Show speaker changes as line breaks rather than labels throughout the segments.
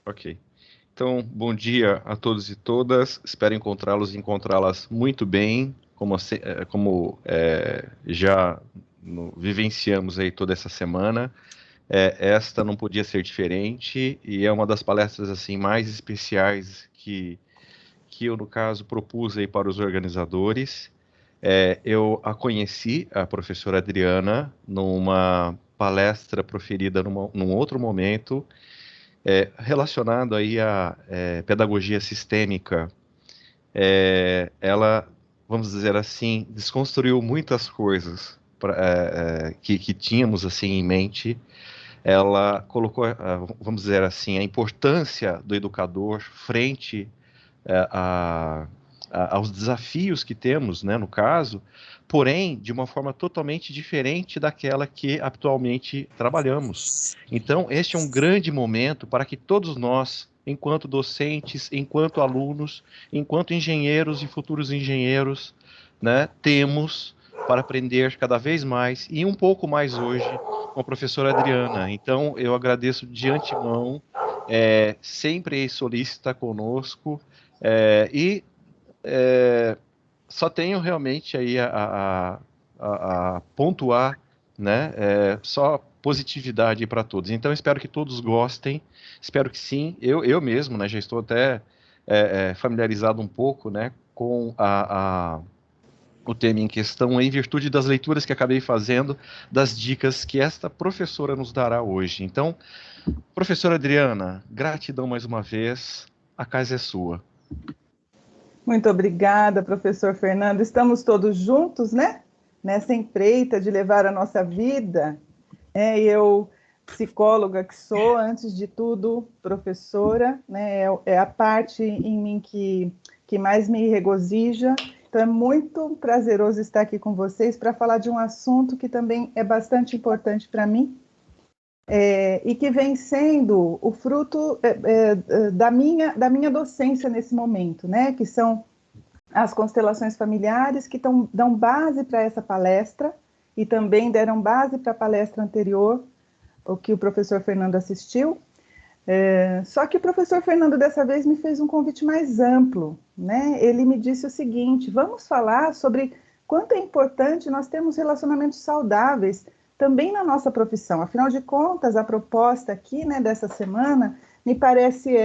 Ok. Então, bom dia a todos e todas. Espero encontrá-los e encontrá-las muito bem, como já vivenciamos aí toda essa semana. Esta não podia ser diferente e é uma das palestras assim mais especiais que eu, no caso, propus aí para os organizadores. Eu a conheci, a professora Adriana, numa palestra proferida num outro momento, relacionado aí à pedagogia sistêmica. Ela, vamos dizer assim, desconstruiu muitas coisas que tínhamos assim em mente. Ela colocou, vamos dizer assim, a importância do educador frente a, aos desafios que temos, né, no caso, porém de uma forma totalmente diferente daquela que atualmente trabalhamos. Então, este é um grande momento para que todos nós, enquanto docentes, enquanto alunos, enquanto engenheiros e futuros engenheiros, né, temos para aprender cada vez mais e um pouco mais hoje com a professora Adriana. Então, eu agradeço de antemão, sempre solícita conosco, e só tenho realmente aí a pontuar, né? Só positividade para todos. Então, espero que todos gostem. Espero que sim. Eu mesmo, né? Já estou até familiarizado um pouco, né? Com o tema em questão, em virtude das leituras que acabei fazendo, das dicas que esta professora nos dará hoje. Então, professora Adriana, gratidão mais uma vez. A casa é sua.
Muito obrigada, professor Fernando. Estamos todos juntos, né? Nessa empreita de levar a nossa vida. Eu, psicóloga que sou, antes de tudo, professora, né? É a parte em mim que mais me regozija. Então, é muito prazeroso estar aqui com vocês para falar de um assunto que também é bastante importante para mim, e que vem sendo o fruto da minha docência nesse momento, né? Que são as constelações familiares que dão base para essa palestra e também deram base para a palestra anterior, o que o professor Fernando assistiu. Só que o professor Fernando dessa vez me fez um convite mais amplo, né? Ele me disse o seguinte: vamos falar sobre quanto é importante nós termos relacionamentos saudáveis também na nossa profissão. Afinal de contas, a proposta aqui, né, dessa semana, me parece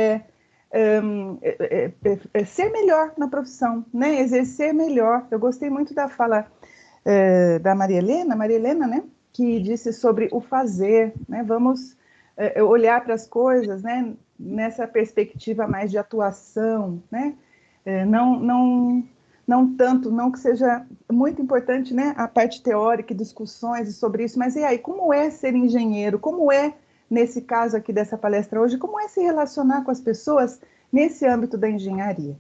ser melhor na profissão, né? Exercer melhor. Eu gostei muito da fala da Maria Helena, né? Que disse sobre o fazer, né? Vamos olhar para as coisas, né? Nessa perspectiva mais de atuação, né? Não tanto, não que seja muito importante, né, a parte teórica e discussões sobre isso, mas e aí, como é ser engenheiro? Como é, nesse caso aqui dessa palestra hoje, como é se relacionar com as pessoas nesse âmbito da engenharia?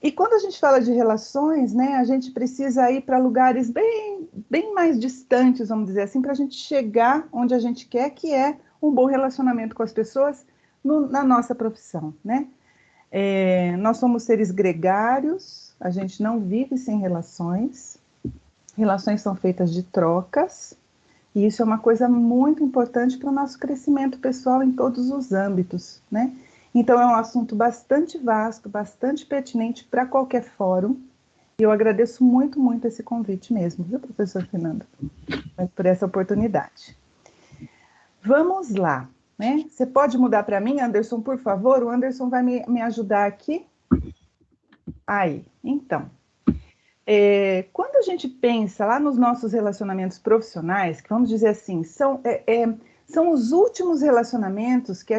E quando a gente fala de relações, né, a gente precisa ir para lugares bem mais distantes, vamos dizer assim, para a gente chegar onde a gente quer, que é um bom relacionamento com as pessoas na nossa profissão, né? Nós somos seres gregários, a gente não vive sem relações. Relações são feitas de trocas, e isso é uma coisa muito importante para o nosso crescimento pessoal em todos os âmbitos, né? Então, é um assunto bastante vasto, bastante pertinente para qualquer fórum, e eu agradeço muito, muito esse convite mesmo, viu, professor Fernando, por essa oportunidade. Vamos lá, né? Você pode mudar para mim, Anderson, por favor? O Anderson vai me ajudar aqui. Aí, então. Quando a gente pensa lá nos nossos relacionamentos profissionais, que vamos dizer assim, são os últimos relacionamentos que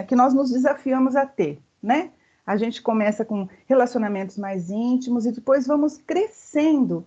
que nós nos desafiamos a ter, né? A gente começa com relacionamentos mais íntimos e depois vamos crescendo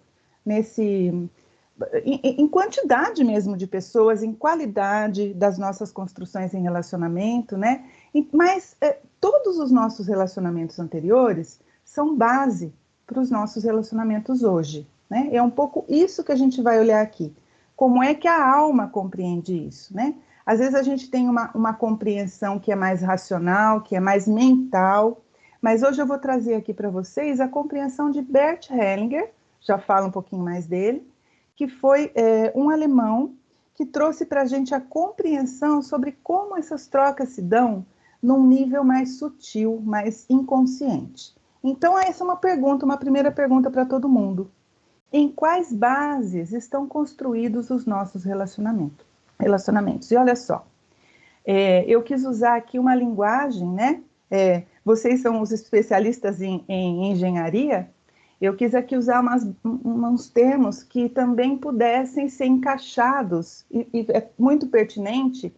em quantidade mesmo de pessoas, em qualidade das nossas construções em relacionamento, né? Mas todos os nossos relacionamentos anteriores são base para os nossos relacionamentos hoje, né? É um pouco isso que a gente vai olhar aqui. Como é que a alma compreende isso, né? Às vezes a gente tem uma compreensão que é mais racional, que é mais mental, mas hoje eu vou trazer aqui para vocês a compreensão de Bert Hellinger, já falo um pouquinho mais dele, que foi um alemão que trouxe para a gente a compreensão sobre como essas trocas se dão num nível mais sutil, mais inconsciente. Então, essa é uma pergunta, uma primeira pergunta para todo mundo. Em quais bases estão construídos os nossos relacionamentos? E olha só, eu quis usar aqui uma linguagem, né? Vocês são os especialistas em engenharia, eu quis aqui usar uns termos que também pudessem ser encaixados, e é muito pertinente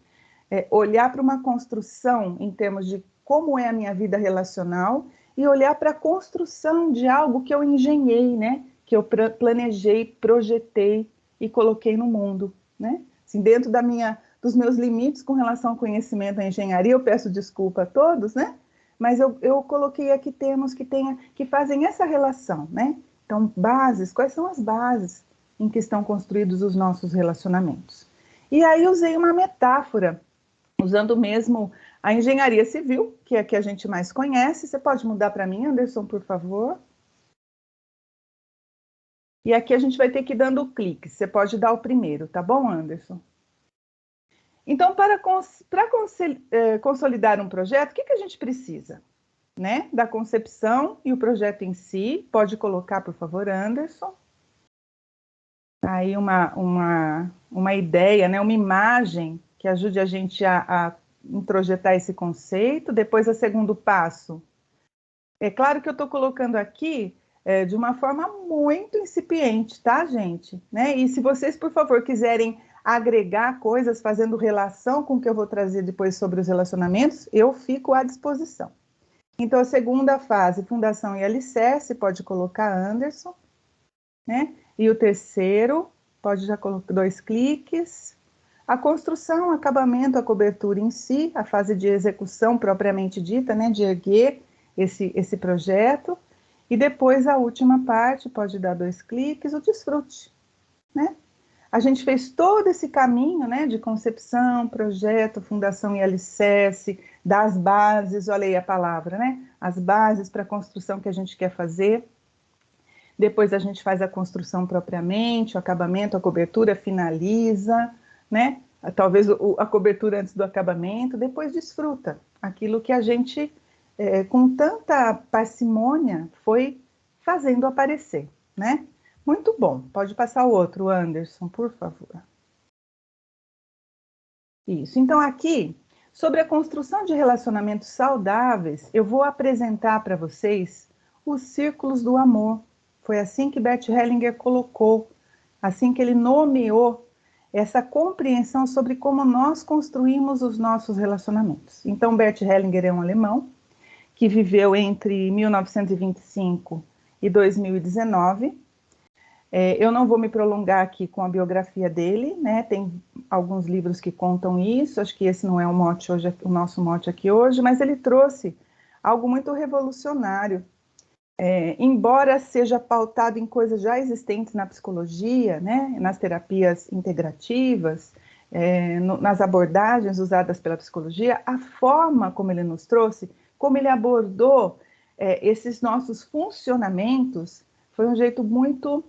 olhar para uma construção em termos de como é a minha vida relacional e olhar para a construção de algo que eu engenhei, né? Que eu planejei, projetei e coloquei no mundo, né? Assim, dentro dos meus limites com relação ao conhecimento da engenharia, eu peço desculpa a todos, né? Mas eu coloquei aqui termos que fazem essa relação, né? Então, bases, quais são as bases em que estão construídos os nossos relacionamentos? E aí usei uma metáfora, usando mesmo a engenharia civil, que é a que a gente mais conhece. Você pode mudar para mim, Anderson, por favor? E aqui a gente vai ter que ir dando clique. Você pode dar o primeiro, tá bom, Anderson? Então, para consolidar um projeto, o que a gente precisa? Né? Da concepção e o projeto em si. Pode colocar, por favor, Anderson. Aí uma ideia, né? Uma imagem que ajude a gente a introjetar esse conceito. Depois, o segundo passo. É claro que eu estou colocando aqui de uma forma muito incipiente, tá, gente? Né? E se vocês, por favor, quiserem agregar coisas, fazendo relação com o que eu vou trazer depois sobre os relacionamentos, eu fico à disposição. Então, a segunda fase, fundação e alicerce, pode colocar Anderson, né? E o terceiro, pode já colocar 2 cliques. A construção, acabamento, a cobertura em si, a fase de execução propriamente dita, né? De erguer esse projeto. E depois a última parte, pode dar 2 cliques, o desfrute, né? A gente fez todo esse caminho, né, de concepção, projeto, fundação e alicerce, das bases, olha aí a palavra, né, as bases para a construção que a gente quer fazer. Depois a gente faz a construção propriamente, o acabamento, a cobertura, finaliza, né, talvez a cobertura antes do acabamento, depois desfruta aquilo que a gente, com tanta parcimônia, foi fazendo aparecer, né. Muito bom. Pode passar o outro, Anderson, por favor. Isso. Então, aqui, sobre a construção de relacionamentos saudáveis, eu vou apresentar para vocês os círculos do amor. Foi assim que Bert Hellinger colocou, assim que ele nomeou essa compreensão sobre como nós construímos os nossos relacionamentos. Então, Bert Hellinger é um alemão que viveu entre 1925 e 2019. Eu não vou me prolongar aqui com a biografia dele, né? Tem alguns livros que contam isso, acho que esse não é o mote hoje, o nosso mote aqui hoje, mas ele trouxe algo muito revolucionário. Embora seja pautado em coisas já existentes na psicologia, né? Nas terapias integrativas, nas abordagens usadas pela psicologia, a forma como ele nos trouxe, como ele abordou esses nossos funcionamentos, foi um jeito muito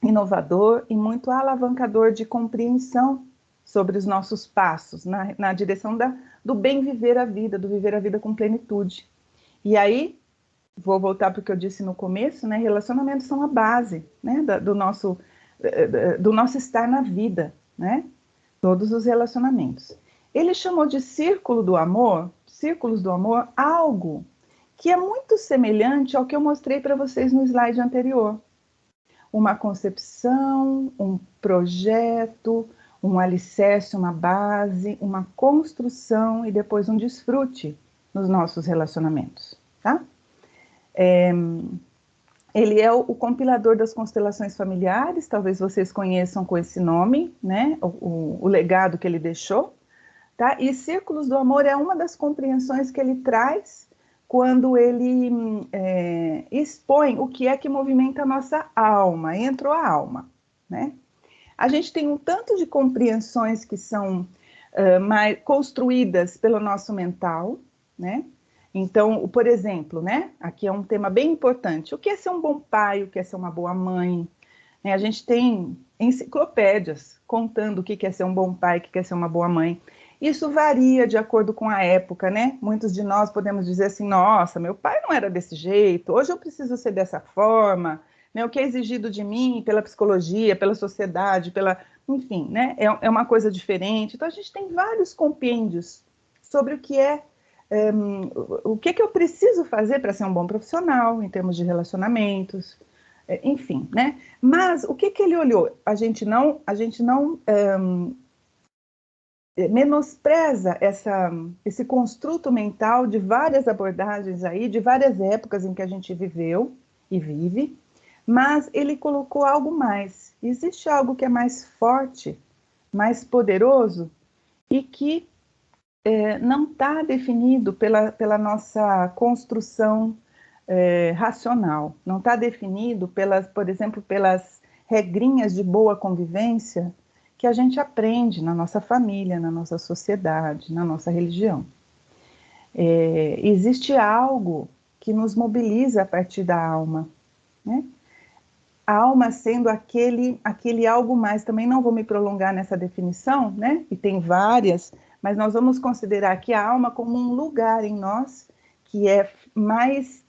inovador e muito alavancador de compreensão sobre os nossos passos na direção do bem viver a vida, do viver a vida com plenitude. E aí, vou voltar para o que eu disse no começo, né? Relacionamentos são a base, né? do nosso estar na vida, né? Todos os relacionamentos. Ele chamou de círculos do amor, algo que é muito semelhante ao que eu mostrei para vocês no slide anterior. Uma concepção, um projeto, um alicerce, uma base, uma construção e depois um desfrute nos nossos relacionamentos, tá? Ele é o compilador das constelações familiares, talvez vocês conheçam com esse nome, né? O legado que ele deixou, tá? E Círculos do Amor é uma das compreensões que ele traz quando ele expõe o que é que movimenta a nossa alma, entrou a alma, né? A gente tem um tanto de compreensões que são mais construídas pelo nosso mental, né? Então, por exemplo, né? Aqui é um tema bem importante. O que é ser um bom pai? O que é ser uma boa mãe? A gente tem enciclopédias contando o que é ser um bom pai, o que é ser uma boa mãe. Isso varia de acordo com a época, né? Muitos de nós podemos dizer assim, nossa, meu pai não era desse jeito, hoje eu preciso ser dessa forma, né? O que é exigido de mim pela psicologia, pela sociedade, enfim, né? É uma coisa diferente. Então, a gente tem vários compêndios sobre o que eu preciso fazer para ser um bom profissional, em termos de relacionamentos, enfim, né? Mas o que ele olhou? A gente não menospreza esse construto mental de várias abordagens aí, de várias épocas em que a gente viveu e vive, mas ele colocou algo mais. Existe algo que é mais forte, mais poderoso e que não está definido pela nossa construção racional, não está definido, por exemplo, pelas regrinhas de boa convivência que a gente aprende na nossa família, na nossa sociedade, na nossa religião. Existe algo que nos mobiliza a partir da alma, né? A alma sendo aquele algo mais, também não vou me prolongar nessa definição, né? E tem várias, mas nós vamos considerar aqui a alma como um lugar em nós que é mais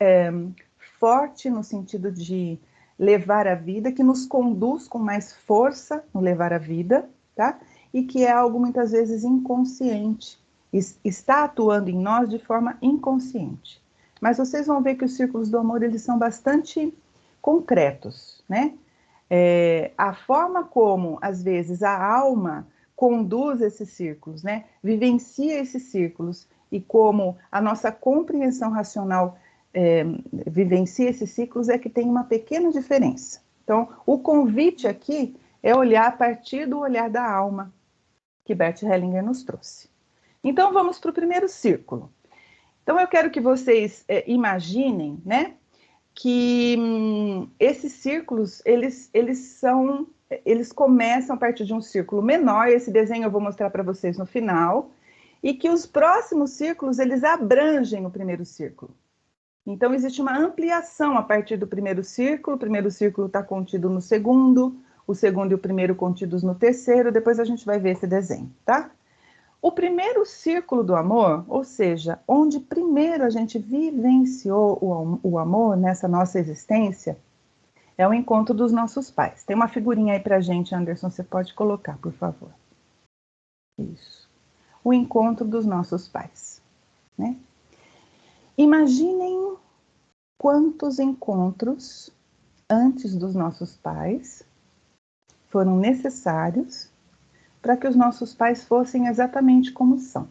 forte no sentido de levar a vida, que nos conduz com mais força no levar a vida, tá? E que é algo muitas vezes inconsciente, está atuando em nós de forma inconsciente. Mas vocês vão ver que os círculos do amor, eles são bastante concretos, né? A forma como, às vezes, a alma conduz esses círculos, né? Vivencia esses círculos, e como a nossa compreensão racional vivencia esses ciclos, é que tem uma pequena diferença. Então, o convite aqui é olhar a partir do olhar da alma, que Bert Hellinger nos trouxe. Então, vamos para o primeiro círculo. Então, eu quero que vocês imaginem, né, que esses círculos, eles começam a partir de um círculo menor, esse desenho eu vou mostrar para vocês no final, e que os próximos círculos, eles abrangem o primeiro círculo. Então, existe uma ampliação a partir do primeiro círculo, o primeiro círculo está contido no segundo, o segundo e o primeiro contidos no terceiro, depois a gente vai ver esse desenho, tá? O primeiro círculo do amor, ou seja, onde primeiro a gente vivenciou o amor nessa nossa existência, é o encontro dos nossos pais. Tem uma figurinha aí pra gente, Anderson, você pode colocar, por favor. Isso. O encontro dos nossos pais, né? Imaginem quantos encontros antes dos nossos pais foram necessários para que os nossos pais fossem exatamente como são,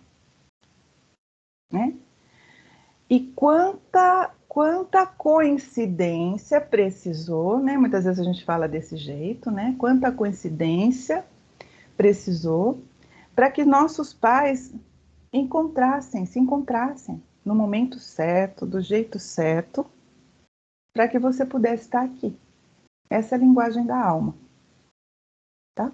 né? E quanta coincidência precisou, né? Muitas vezes a gente fala desse jeito, né? Quanta coincidência precisou para que nossos pais se encontrassem no momento certo, do jeito certo, para que você pudesse estar aqui. Essa é a linguagem da alma, tá?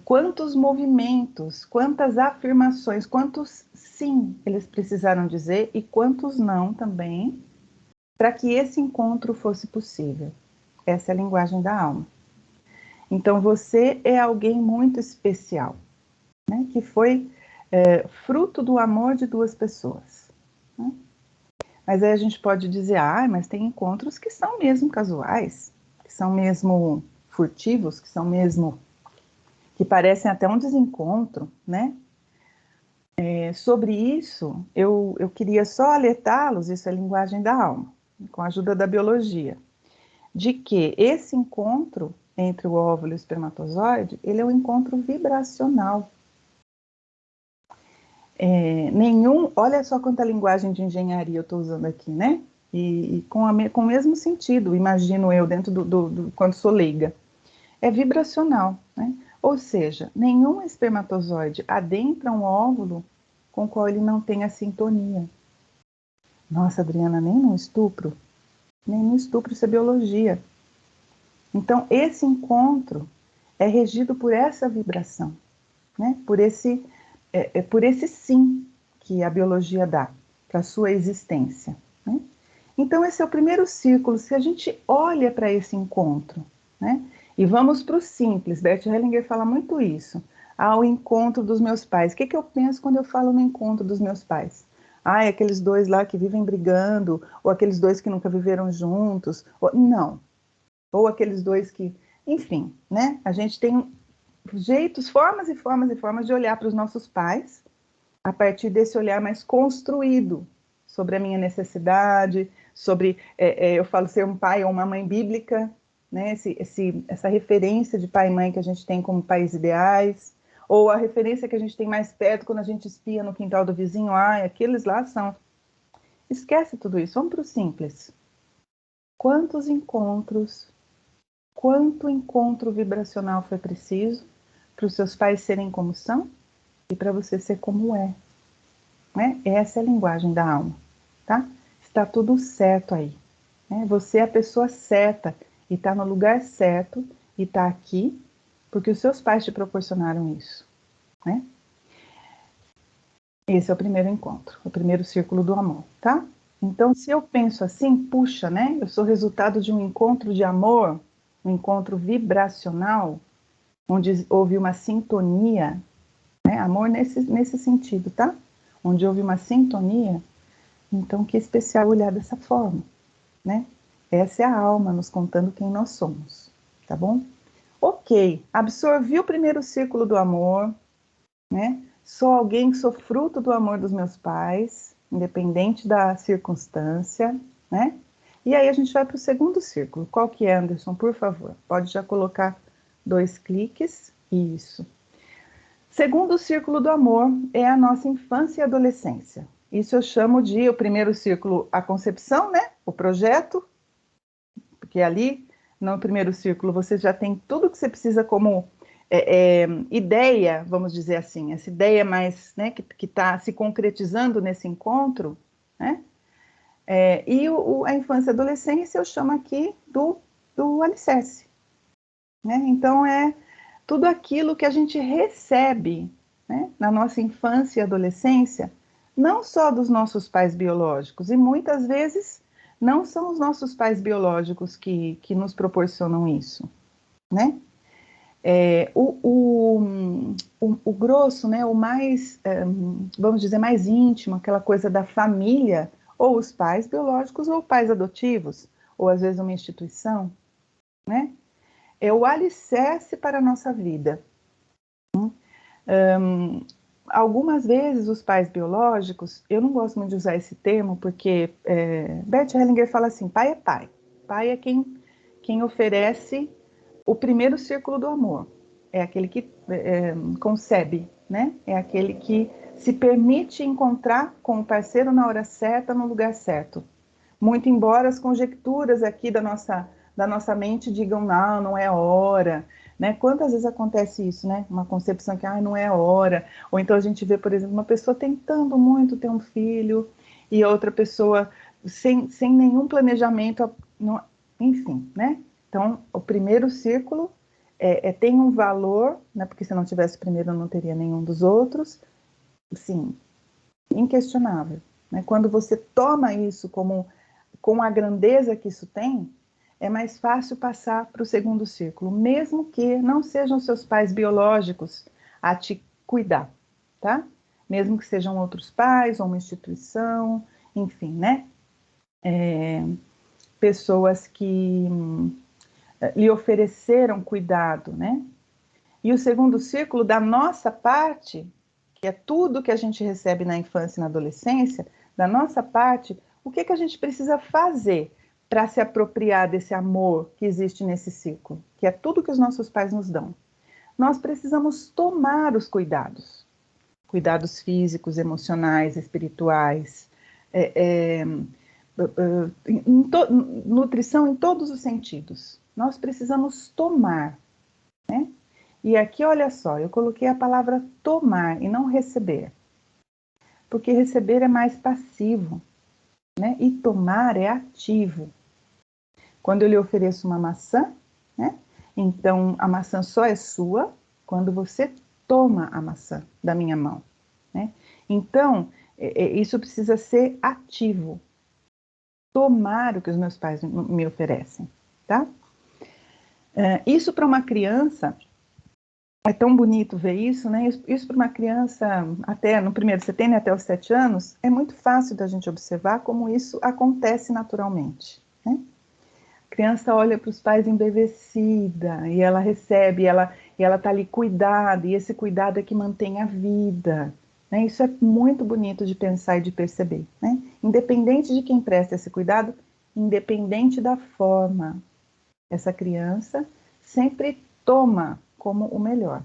Quantos movimentos, quantas afirmações, quantos sim eles precisaram dizer e quantos não também, para que esse encontro fosse possível. Essa é a linguagem da alma. Então, você é alguém muito especial, né? Que foi fruto do amor de duas pessoas, né? Mas aí a gente pode dizer, mas tem encontros que são mesmo casuais, que são mesmo furtivos, que parecem até um desencontro, né? Sobre isso, eu queria só alertá-los, isso é linguagem da alma, com a ajuda da biologia, de que esse encontro entre o óvulo e o espermatozoide, ele é um encontro vibracional. Olha só quanta linguagem de engenharia eu estou usando aqui, né? E com o mesmo sentido, imagino eu, dentro quando sou leiga. É vibracional, né? Ou seja, nenhum espermatozoide adentra um óvulo com o qual ele não tenha sintonia. Nossa, Adriana, nem no estupro? Nem no estupro, isso é biologia. Então, esse encontro é regido por essa vibração, né? Por esse sim que a biologia dá para a sua existência, né? Então, esse é o primeiro círculo. Se a gente olha para esse encontro, né? E vamos para o simples. Bert Hellinger fala muito isso. Ao encontro dos meus pais. O que eu penso quando eu falo no encontro dos meus pais? Ah, aqueles dois lá que vivem brigando, ou aqueles dois que nunca viveram juntos. Não. Ou aqueles dois que... Enfim, né? A gente tem jeitos, formas e formas e formas de olhar para os nossos pais a partir desse olhar mais construído sobre a minha necessidade, sobre, eu falo, ser um pai ou uma mãe bíblica, né? Essa referência de pai e mãe que a gente tem como pais ideais, ou a referência que a gente tem mais perto quando a gente espia no quintal do vizinho, aqueles lá são... Esquece tudo isso, vamos para o simples. Quantos encontros, quanto encontro vibracional foi preciso para os seus pais serem como são e para você ser como é? Né? Essa é a linguagem da alma, tá? Está tudo certo aí. Né? Você é a pessoa certa e está no lugar certo e está aqui porque os seus pais te proporcionaram isso, né? Esse é o primeiro encontro, o primeiro círculo do amor, tá? Então, se eu penso assim, puxa, né? Eu sou resultado de um encontro de amor, um encontro vibracional, onde houve uma sintonia, né? Amor nesse sentido, tá? Onde houve uma sintonia. Então, que especial olhar dessa forma, né? Essa é a alma nos contando quem nós somos, tá bom? Ok, absorvi o primeiro círculo do amor, né? Sou alguém que sou fruto do amor dos meus pais, independente da circunstância, né? E aí a gente vai para o segundo círculo. Qual que é, Anderson? Por favor, pode já colocar 2 cliques. Isso. Segundo círculo do amor é a nossa infância e adolescência. Isso eu chamo de o primeiro círculo, a concepção, né? O projeto, porque ali no primeiro círculo você já tem tudo que você precisa como ideia, vamos dizer assim, essa ideia mais, né, que está se concretizando nesse encontro, né? E a infância e adolescência eu chamo aqui do alicerce, né? Então é tudo aquilo que a gente recebe, né, na nossa infância e adolescência, não só dos nossos pais biológicos, e muitas vezes não são os nossos pais biológicos que nos proporcionam isso, né? O grosso, né, o mais, vamos dizer, mais íntimo, aquela coisa da família, ou os pais biológicos, ou pais adotivos, ou às vezes uma instituição, né? É o alicerce para a nossa vida. Algumas vezes os pais biológicos, eu não gosto muito de usar esse termo, porque Bert Hellinger fala assim, pai é pai. Pai é quem oferece o primeiro círculo do amor. É aquele que concebe, né? É aquele que se permite encontrar com o parceiro na hora certa, no lugar certo. Muito embora as conjecturas aqui da nossa mente digam, não é hora, né? Quantas vezes acontece isso, né? Uma concepção que, não é hora. Ou então a gente vê, por exemplo, uma pessoa tentando muito ter um filho e outra pessoa sem nenhum planejamento, enfim, né? Então, o primeiro círculo tem um valor, né? Porque se não tivesse o primeiro, não teria nenhum dos outros. Sim, inquestionável. Né? Quando você toma isso com a grandeza que isso tem, é mais fácil passar para o segundo círculo, mesmo que não sejam seus pais biológicos a te cuidar, tá? Mesmo que sejam outros pais ou uma instituição, enfim, né? Pessoas que lhe ofereceram cuidado, né? E o segundo círculo, da nossa parte, que é tudo que a gente recebe na infância e na adolescência, da nossa parte, o que a gente precisa fazer para se apropriar desse amor que existe nesse ciclo, que é tudo que os nossos pais nos dão? Nós precisamos tomar os cuidados. Cuidados físicos, emocionais, espirituais, nutrição em todos os sentidos. Nós precisamos tomar, né? E aqui, olha só, eu coloquei a palavra tomar e não receber. Porque receber é mais passivo, né? E tomar é ativo. Quando eu lhe ofereço uma maçã, né? Então a maçã só é sua quando você toma a maçã da minha mão, né? Então, isso precisa ser ativo. Tomar o que os meus pais me oferecem, tá? Isso para uma criança, é tão bonito ver isso, né? Isso para uma criança, até no primeiro, você tem, né, até os 7 anos, é muito fácil da gente observar como isso acontece naturalmente, né? A criança olha para os pais embevecida, e ela recebe, e ela está ali cuidada, e esse cuidado é que mantém a vida, né? Isso é muito bonito de pensar e de perceber, né? Independente de quem presta esse cuidado, independente da forma, essa criança sempre toma como o melhor,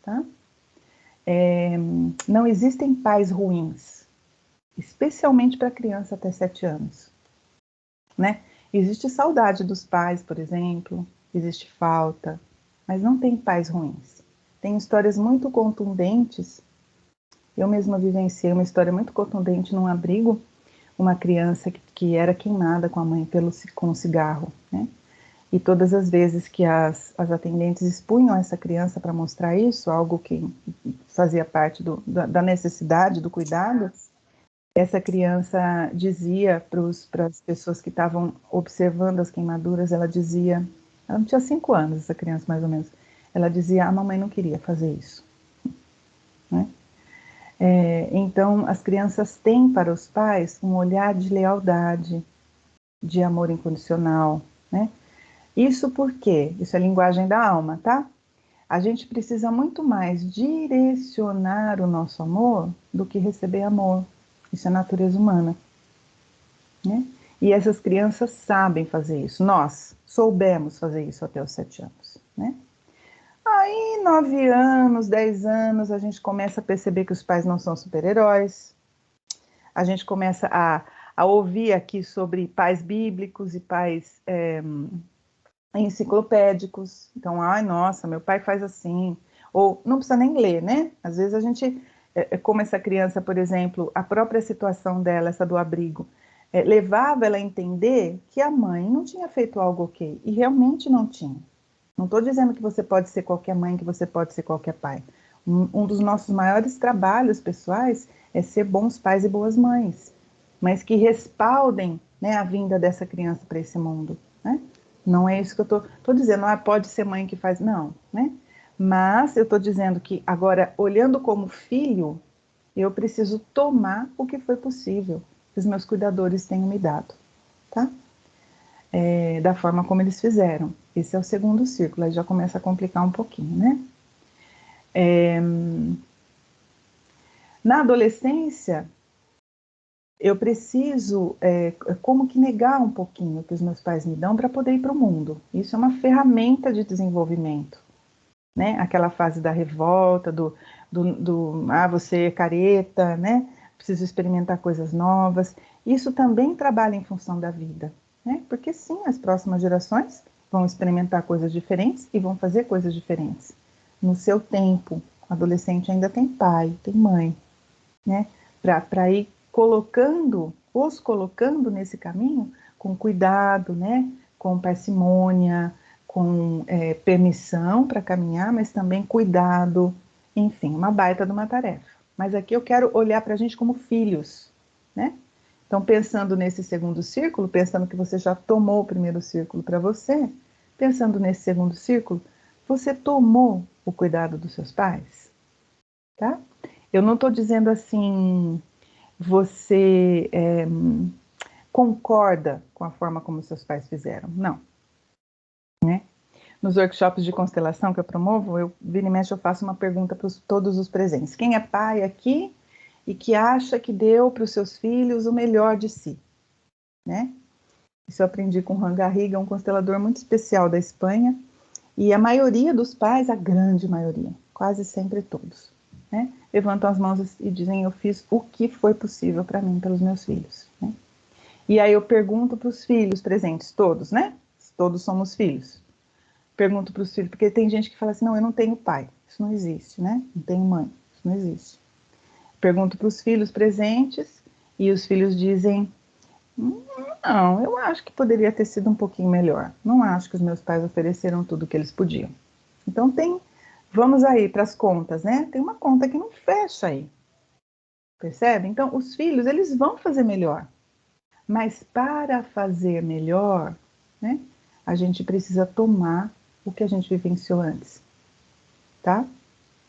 tá? Não existem pais ruins, especialmente para criança até 7 anos, né? Existe saudade dos pais, por exemplo, existe falta, mas não tem pais ruins. Tem histórias muito contundentes. Eu mesma vivenciei uma história muito contundente num abrigo, uma criança que era queimada com a mãe com cigarro, né? E todas as vezes que as atendentes expunham essa criança para mostrar isso, algo que fazia parte da necessidade, do cuidado, essa criança dizia para as pessoas que estavam observando as queimaduras, ela não tinha 5 anos, essa criança mais ou menos, ela dizia, a mamãe não queria fazer isso, né? Então, as crianças têm para os pais um olhar de lealdade, de amor incondicional, né? Isso porque, isso é linguagem da alma, tá? A gente precisa muito mais direcionar o nosso amor do que receber amor. Isso é natureza humana, né? E essas crianças sabem fazer isso. Nós soubemos fazer isso até os 7 anos, né? Aí, 9 anos, 10 anos, a gente começa a perceber que os pais não são super-heróis. A gente começa a ouvir aqui sobre pais bíblicos e pais enciclopédicos. Então, ai, nossa, meu pai faz assim. Ou não precisa nem ler, né? Às vezes a gente, como essa criança, por exemplo, a própria situação dela, essa do abrigo, levava ela a entender que a mãe não tinha feito algo ok. E realmente não tinha. Não estou dizendo que você pode ser qualquer mãe, que você pode ser qualquer pai. Um dos nossos maiores trabalhos pessoais é ser bons pais e boas mães, mas que respaldem, né, a vinda dessa criança para esse mundo, né? Não é isso que eu estou dizendo, pode ser mãe que faz, não, né? Mas eu estou dizendo que agora, olhando como filho, eu preciso tomar o que foi possível, que os meus cuidadores tenham me dado, tá? Da forma como eles fizeram. Esse é o segundo círculo, aí já começa a complicar um pouquinho, né? Na adolescência, eu preciso, como que negar um pouquinho o que os meus pais me dão para poder ir para o mundo. Isso é uma ferramenta de desenvolvimento, né? Aquela fase da revolta, você é careta, né? Preciso experimentar coisas novas. Isso também trabalha em função da vida, né? Porque sim, as próximas gerações vão experimentar coisas diferentes e vão fazer coisas diferentes. No seu tempo, o adolescente ainda tem pai, tem mãe, né? Para ir os colocando nesse caminho com cuidado, né? Com parcimônia, com permissão para caminhar, mas também cuidado, enfim, uma baita de uma tarefa. Mas aqui eu quero olhar para a gente como filhos, né? Então, pensando nesse segundo círculo, pensando que você já tomou o primeiro círculo para você, pensando nesse segundo círculo, você tomou o cuidado dos seus pais, tá? Eu não estou dizendo assim, você concorda com a forma como seus pais fizeram, não, né? Nos workshops de constelação que eu promovo, vira e mexe, eu faço uma pergunta para todos os presentes. Quem é pai aqui e que acha que deu para os seus filhos o melhor de si, né? Isso eu aprendi com Juan Garriga, um constelador muito especial da Espanha, e a maioria dos pais, a grande maioria, quase sempre todos, né, levantam as mãos e dizem, eu fiz o que foi possível para mim, pelos meus filhos, né? E aí eu pergunto para os filhos presentes, todos, né? Todos somos filhos. Pergunto para os filhos, porque tem gente que fala assim, não, eu não tenho pai, isso não existe, né? Não tenho mãe, isso não existe. Pergunto para os filhos presentes e os filhos dizem, não, eu acho que poderia ter sido um pouquinho melhor. Não acho que os meus pais ofereceram tudo o que eles podiam. Então vamos aí para as contas, né? Tem uma conta que não fecha aí, percebe? Então os filhos, eles vão fazer melhor. Mas para fazer melhor, né, a gente precisa tomar o que a gente vivenciou antes, tá?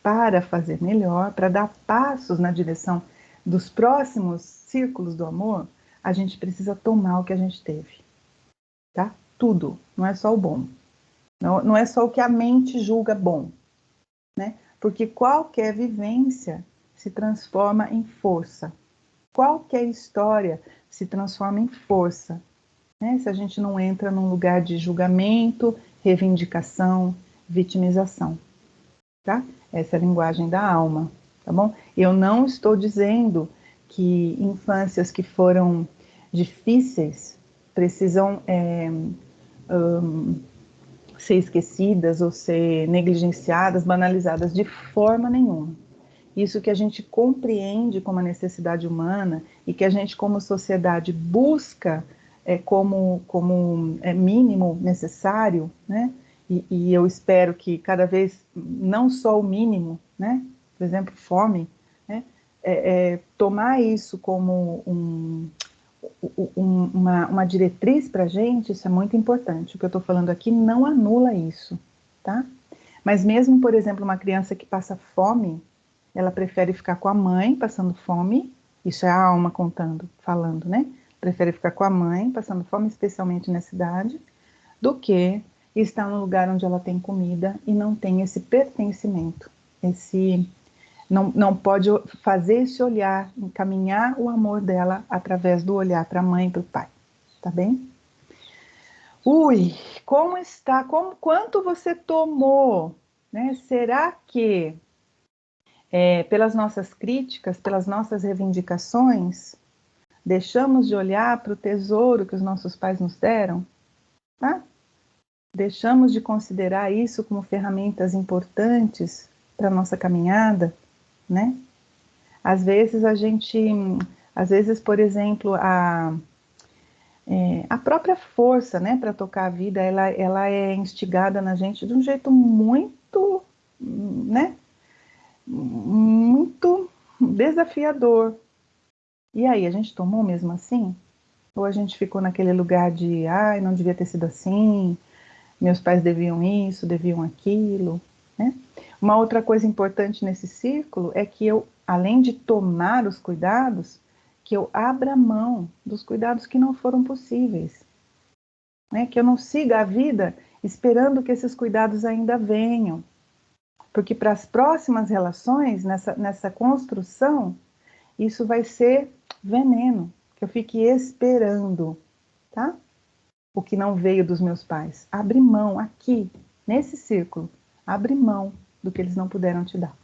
Para fazer melhor, para dar passos na direção dos próximos círculos do amor, a gente precisa tomar o que a gente teve, tá? Tudo, não é só o bom. Não é só o que a mente julga bom, né? Porque qualquer vivência se transforma em força. Qualquer história se transforma em força, né? Se a gente não entra num lugar de julgamento, reivindicação, vitimização, tá? Essa é a linguagem da alma, tá bom? Eu não estou dizendo que infâncias que foram difíceis precisam ser esquecidas ou ser negligenciadas, banalizadas, de forma nenhuma. Isso que a gente compreende como a necessidade humana e que a gente como sociedade busca como mínimo necessário, né? E eu espero que cada vez não só o mínimo, né? Por exemplo, fome, né? Tomar isso como uma diretriz para a gente, isso é muito importante. O que eu estou falando aqui não anula isso, tá? Mas mesmo, por exemplo, uma criança que passa fome, ela prefere ficar com a mãe passando fome, isso é a alma falando, né? Prefere ficar com a mãe passando fome, especialmente nessa idade, do que estar num lugar onde ela tem comida e não tem esse pertencimento, não pode fazer esse olhar, encaminhar o amor dela através do olhar para a mãe e para o pai, tá bem? Ui, como está? Quanto você tomou? Né? Será que pelas nossas críticas, pelas nossas reivindicações, deixamos de olhar para o tesouro que os nossos pais nos deram? Tá? Deixamos de considerar isso como ferramentas importantes para a nossa caminhada, né? Às vezes por exemplo, a própria força, né, para tocar a vida, ela é instigada na gente de um jeito muito, né, muito desafiador. E aí, a gente tomou mesmo assim? Ou a gente ficou naquele lugar de, ai, não devia ter sido assim, meus pais deviam isso, deviam aquilo, né? Uma outra coisa importante nesse círculo é que eu, além de tomar os cuidados, que eu abra mão dos cuidados que não foram possíveis, né? Que eu não siga a vida esperando que esses cuidados ainda venham, porque para as próximas relações, nessa construção, isso vai ser veneno, que eu fique esperando, tá? O que não veio dos meus pais. Abre mão aqui, nesse círculo, abre mão do que eles não puderam te dar,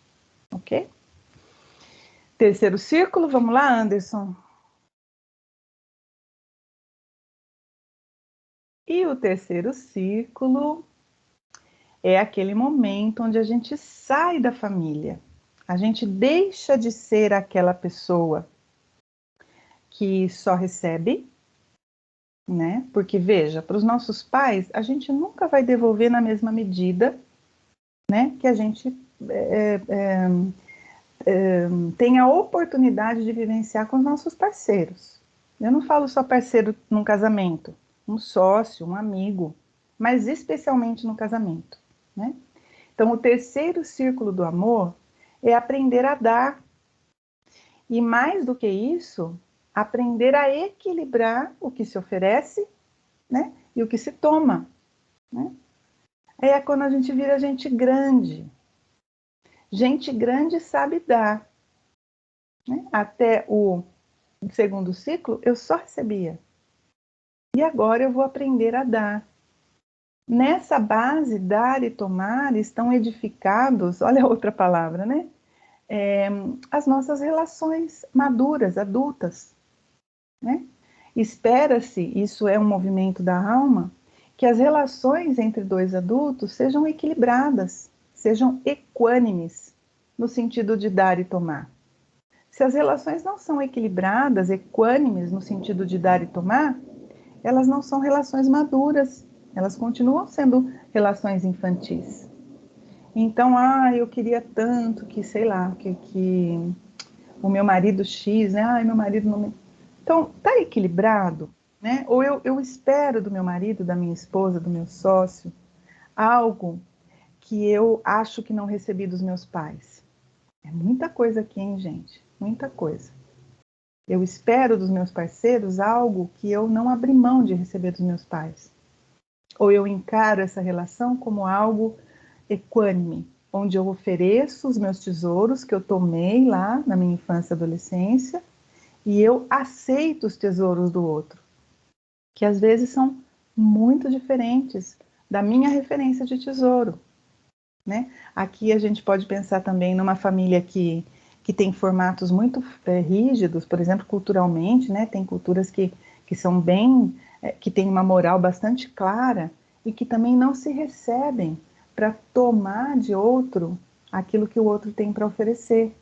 ok? Terceiro círculo, vamos lá, Anderson. E o terceiro círculo é aquele momento onde a gente sai da família. A gente deixa de ser aquela pessoa que só recebe, né? Porque, veja, para os nossos pais, a gente nunca vai devolver na mesma medida, né? Que a gente tem a oportunidade de vivenciar com os nossos parceiros. Eu não falo só parceiro num casamento, um sócio, um amigo, mas especialmente no casamento, né? Então, o terceiro círculo do amor é aprender a dar. E mais do que isso, aprender a equilibrar o que se oferece, né, e o que se toma, né? É quando a gente vira gente grande. Gente grande sabe dar, né? Até o segundo ciclo, eu só recebia. E agora eu vou aprender a dar. Nessa base, dar e tomar, estão edificados, olha a outra palavra, né? As nossas relações maduras, adultas, né? Espera-se, isso é um movimento da alma, que as relações entre dois adultos sejam equilibradas, sejam equânimes, no sentido de dar e tomar. Se as relações não são equilibradas, equânimes, no sentido de dar e tomar, elas não são relações maduras, elas continuam sendo relações infantis. Então, eu queria tanto que, sei lá, que o meu marido X, né? Meu marido não me... Então, tá equilibrado, né? Ou eu espero do meu marido, da minha esposa, do meu sócio, algo que eu acho que não recebi dos meus pais. É muita coisa aqui, hein, gente? Muita coisa. Eu espero dos meus parceiros algo que eu não abri mão de receber dos meus pais. Ou eu encaro essa relação como algo equânime, onde eu ofereço os meus tesouros que eu tomei lá na minha infância e adolescência, e eu aceito os tesouros do outro, que às vezes são muito diferentes da minha referência de tesouro, né? Aqui a gente pode pensar também numa família que tem formatos muito rígidos, por exemplo, culturalmente, né? Tem culturas que são bem, que têm uma moral bastante clara e que também não se recebem para tomar de outro aquilo que o outro tem para oferecer.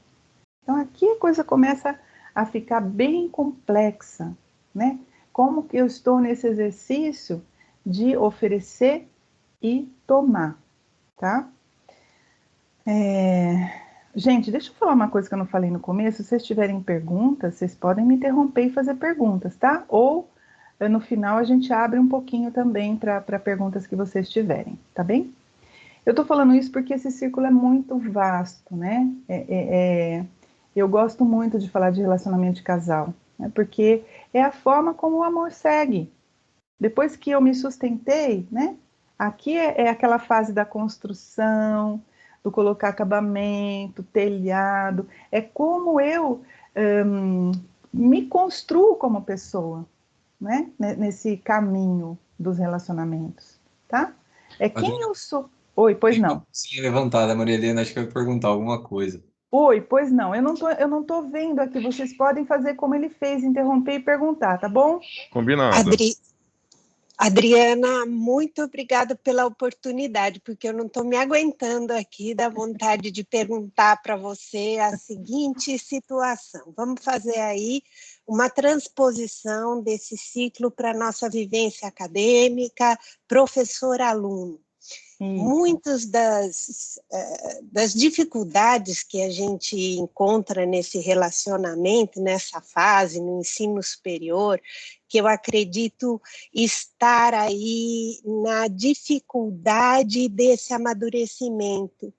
Então aqui a coisa começa a ficar bem complexa, né? Como que eu estou nesse exercício de oferecer e tomar, tá? Gente, deixa eu falar uma coisa que eu não falei no começo. Se vocês tiverem perguntas, vocês podem me interromper e fazer perguntas, tá? Ou no final a gente abre um pouquinho também para perguntas que vocês tiverem, tá bem? Eu estou falando isso porque esse círculo é muito vasto, né? Eu gosto muito de falar de relacionamento de casal, né? Porque é a forma como o amor segue. Depois que eu me sustentei, né? Aqui é aquela fase da construção, do colocar acabamento, telhado. É como eu me construo como pessoa, né? Nesse caminho dos relacionamentos, tá? É quem eu sou. Oi, pois
Tem uma
não.
mãozinha levantada, Maria Helena, acho que vai perguntar alguma coisa.
Oi, pois não. Eu não tô vendo aqui. Vocês podem fazer como ele fez, interromper e perguntar, tá bom?
Combinado.
Adri... Adriana, muito obrigada pela oportunidade, porque eu não estou me aguentando aqui da vontade de perguntar para você a seguinte situação. Vamos fazer aí uma transposição desse ciclo para a nossa vivência acadêmica, professor-aluno. Muitas das dificuldades que a gente encontra nesse relacionamento, nessa fase, no ensino superior, que eu acredito estar aí na dificuldade desse amadurecimento.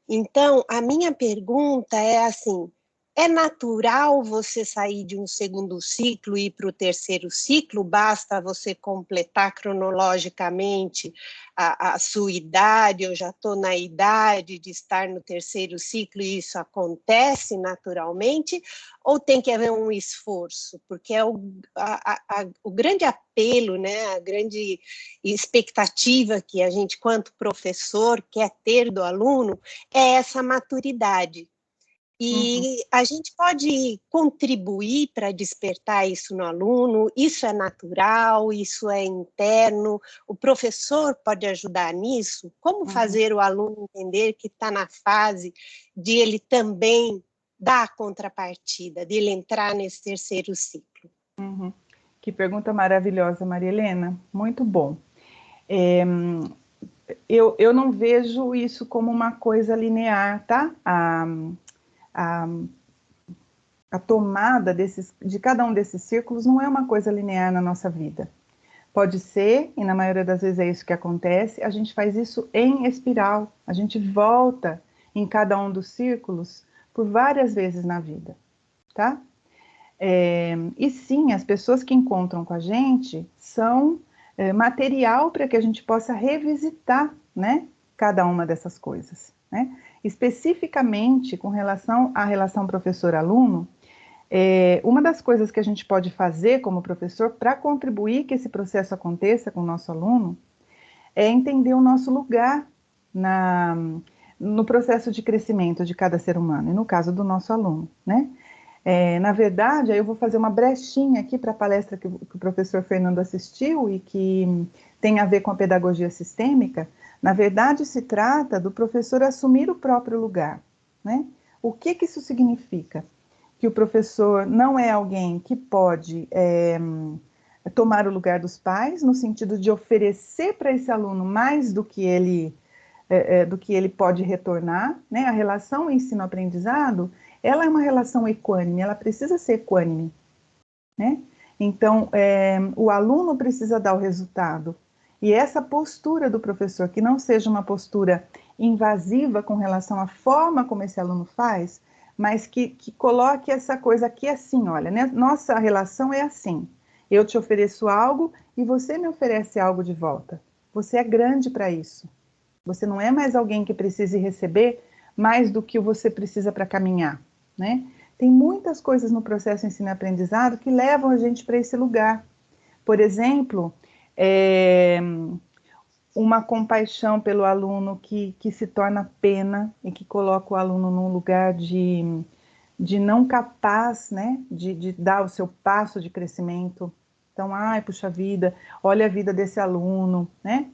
Então, a minha pergunta é assim: é natural você sair de um segundo ciclo e ir para o terceiro ciclo? Basta você completar cronologicamente a sua idade, eu já estou na idade de estar no terceiro ciclo e isso acontece naturalmente? Ou tem que haver um esforço? Porque é o grande apelo, né, a grande expectativa que a gente, quanto professor, quer ter do aluno, é essa maturidade. E a gente pode contribuir para despertar isso no aluno, isso é natural, isso é interno, o professor pode ajudar nisso? Como fazer o aluno entender que está na fase de ele também dar a contrapartida, de ele entrar nesse terceiro ciclo?
Que pergunta maravilhosa, Maria Helena. Muito bom. Eu não vejo isso como uma coisa linear, tá? A tomada de cada um desses círculos não é uma coisa linear na nossa vida. Pode ser, e na maioria das vezes é isso que acontece, a gente faz isso em espiral, a gente volta em cada um dos círculos por várias vezes na vida, tá? E sim, as pessoas que encontram com a gente são material para que a gente possa revisitar, né, cada uma dessas coisas, né? Especificamente com relação à relação professor-aluno, uma das coisas que a gente pode fazer como professor para contribuir que esse processo aconteça com o nosso aluno é entender o nosso lugar no processo de crescimento de cada ser humano, e no caso do nosso aluno, né? Na verdade, aí eu vou fazer uma brechinha aqui para a palestra que o professor Fernando assistiu e que tem a ver com a pedagogia sistêmica. Na verdade, se trata do professor assumir o próprio lugar, né? O que isso significa? Que o professor não é alguém que pode tomar o lugar dos pais, no sentido de oferecer para esse aluno mais do que ele pode retornar, né? A relação ensino-aprendizado, ela é uma relação equânime, ela precisa ser equânime, né? Então, o aluno precisa dar o resultado E essa postura do professor, que não seja uma postura invasiva com relação à forma como esse aluno faz, mas que coloque essa coisa aqui assim, olha, né? Nossa relação é assim. Eu te ofereço algo e você me oferece algo de volta. Você é grande para isso. Você não é mais alguém que precise receber mais do que você precisa para caminhar, né? Tem muitas coisas no processo ensino-aprendizado que levam a gente para esse lugar. Por exemplo, uma compaixão pelo aluno que se torna pena e que coloca o aluno num lugar de não capaz, né, de dar o seu passo de crescimento. Então, ai, puxa vida, olha a vida desse aluno, né?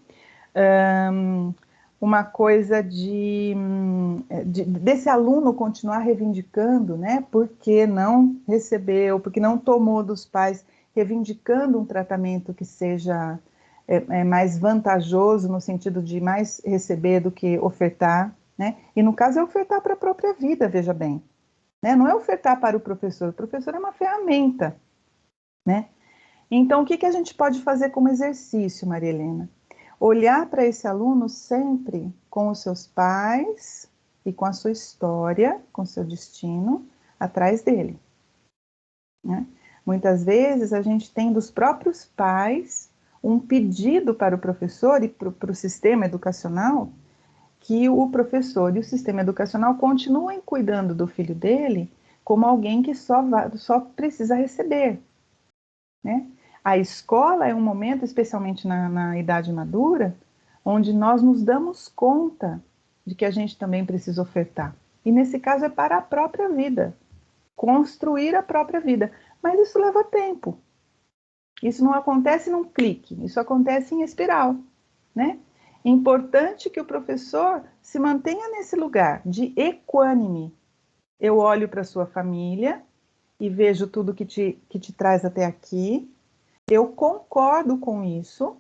Uma coisa desse aluno continuar reivindicando, né, porque não recebeu, porque não tomou dos pais, reivindicando um tratamento que seja mais vantajoso, no sentido de mais receber do que ofertar, né, e no caso é ofertar para a própria vida, veja bem, né, não é ofertar para o professor é uma ferramenta, né. Então, o que a gente pode fazer como exercício, Maria Helena? Olhar para esse aluno sempre com os seus pais e com a sua história, com o seu destino, atrás dele, né? Muitas vezes a gente tem dos próprios pais um pedido para o professor e para o sistema educacional que o professor e o sistema educacional continuem cuidando do filho dele como alguém que só precisa receber, né? A escola é um momento, especialmente na idade madura, onde nós nos damos conta de que a gente também precisa ofertar. E nesse caso é para a própria vida, construir a própria vida. Mas isso leva tempo. Isso não acontece num clique, isso acontece em espiral, né? É importante que o professor se mantenha nesse lugar de equânime. Eu olho para a sua família e vejo tudo que te traz até aqui. Eu concordo com isso,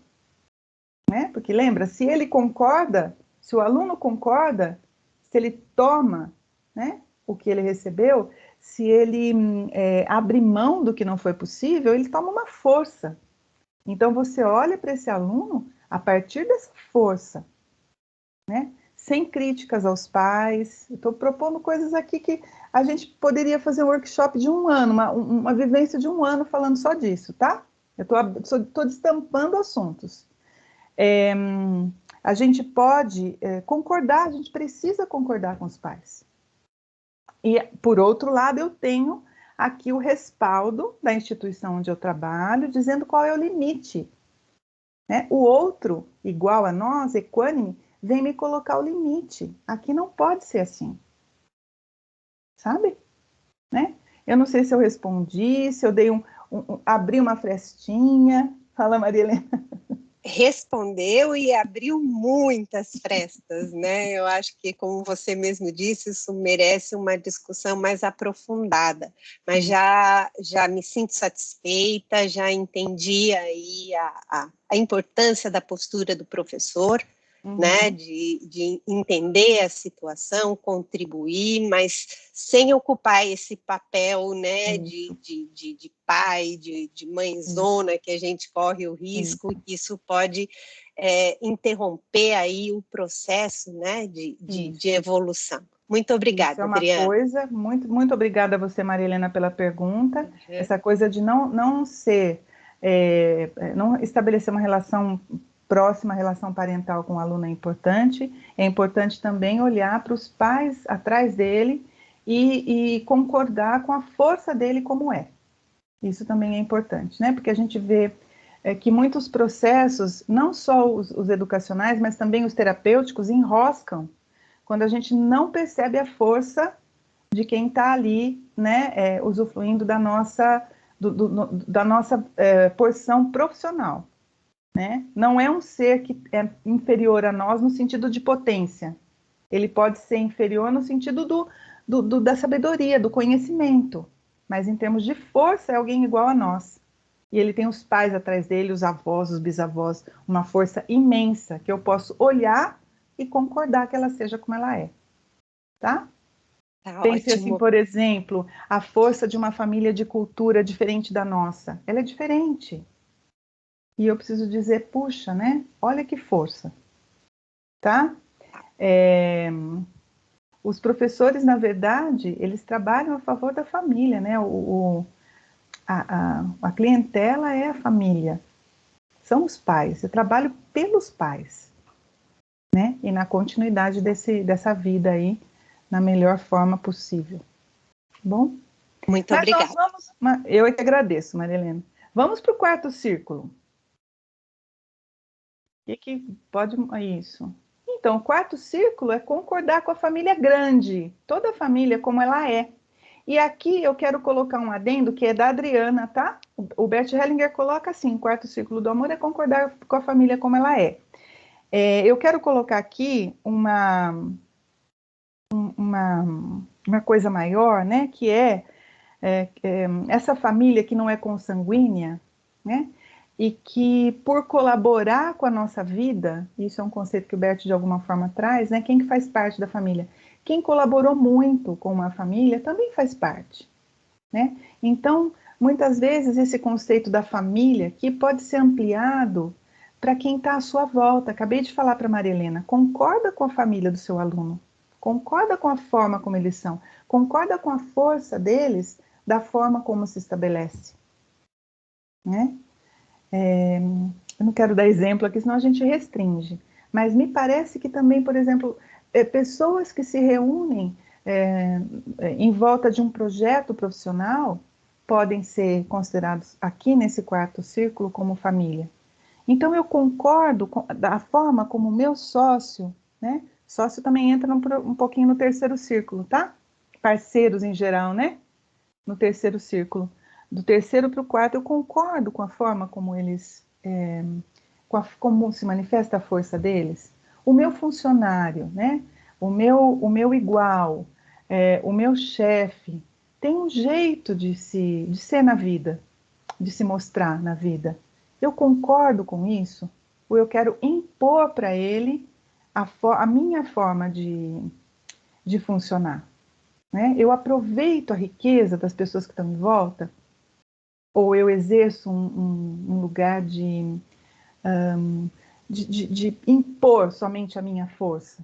né? Porque lembra, se ele concorda, se o aluno concorda, se ele toma, né, o que ele recebeu, se ele abre mão do que não foi possível, ele toma uma força. Então você olha para esse aluno a partir dessa força, né? Sem críticas aos pais. Estou propondo coisas aqui que a gente poderia fazer um workshop de um ano, uma vivência de um ano falando só disso, tá? Eu estou destampando assuntos. A gente pode concordar, a gente precisa concordar com os pais. E, por outro lado, eu tenho aqui o respaldo da instituição onde eu trabalho, dizendo qual é o limite, né? O outro, igual a nós, equânime, vem me colocar o limite. Aqui não pode ser assim. Sabe? Né? Eu não sei se eu respondi, se eu dei abri uma frestinha. Fala, Maria Helena.
Respondeu e abriu muitas frestas, né? Eu acho que, como você mesmo disse, isso merece uma discussão mais aprofundada. Mas já me sinto satisfeita, já entendi aí a importância da postura do professor, né? De entender a situação, contribuir, mas sem ocupar esse papel, né? De pai, de mãezona, que a gente corre o risco, que isso pode interromper aí o processo, né? De evolução. Muito obrigada,
Isso é uma
Adriana.
coisa, muito obrigada a você, Maria Helena, pela pergunta. Essa coisa de não estabelecer uma relação próxima, relação parental com o aluno é importante. É importante também olhar para os pais atrás dele e concordar com a força dele como é. Isso também é importante, né? Porque a gente vê que muitos processos, não só os educacionais, mas também os terapêuticos, enroscam quando a gente não percebe a força de quem está ali, né, usufruindo da nossa porção profissional, né? Não é um ser que é inferior a nós no sentido de potência. Ele pode ser inferior no sentido da sabedoria, do conhecimento, mas em termos de força é alguém igual a nós. E ele tem os pais atrás dele, os avós, os bisavós, uma força imensa que eu posso olhar e concordar que ela seja como ela é, tá? Pense assim, por exemplo, a força de uma família de cultura diferente da nossa. Ela é diferente. e eu preciso dizer, puxa, né? Olha que força, tá? Os professores, na verdade, eles trabalham a favor da família, né? A clientela é a família, são os pais. Eu trabalho pelos pais, né? E na continuidade dessa vida aí, na melhor forma possível. Bom?
Muito
Mas nós
obrigada.
vamos... Eu é que agradeço, Maria Helena. Vamos para o quarto círculo. O que pode... Isso. Então, o quarto círculo é concordar com a família grande. Toda a família como ela é. E aqui eu quero colocar um adendo que é da Adriana, tá? O Bert Hellinger coloca assim, o quarto círculo do amor é concordar com a família como ela é. Eu quero colocar aqui uma coisa maior, né? Que essa família que não é consanguínea, né? E que por colaborar com a nossa vida, isso é um conceito que o Bert de alguma forma traz, né? Quem que faz parte da família? Quem colaborou muito com uma família também faz parte, né? Então, muitas vezes esse conceito da família que pode ser ampliado para quem está à sua volta. Acabei de falar para a Maria Helena, concorda com a família do seu aluno, concorda com a forma como eles são, concorda com a força deles, da forma como se estabelece, né? Eu não quero dar exemplo aqui, senão a gente restringe, mas me parece que também, por exemplo, pessoas que se reúnem em volta de um projeto profissional podem ser considerados aqui nesse quarto círculo como família. Então eu concordo com da forma como o meu sócio, né? Sócio também entra um pouquinho no terceiro círculo, tá? Parceiros em geral, né? No terceiro círculo. Do terceiro para o quarto, eu concordo com a forma como eles, como se manifesta a força deles. O meu funcionário, né? O meu igual, o meu chefe, tem um jeito de ser na vida, de se mostrar na vida. Eu concordo com isso, ou eu quero impor para ele a minha forma de funcionar, né? Eu aproveito a riqueza das pessoas que estão em volta, ou eu exerço um lugar de impor somente a minha força,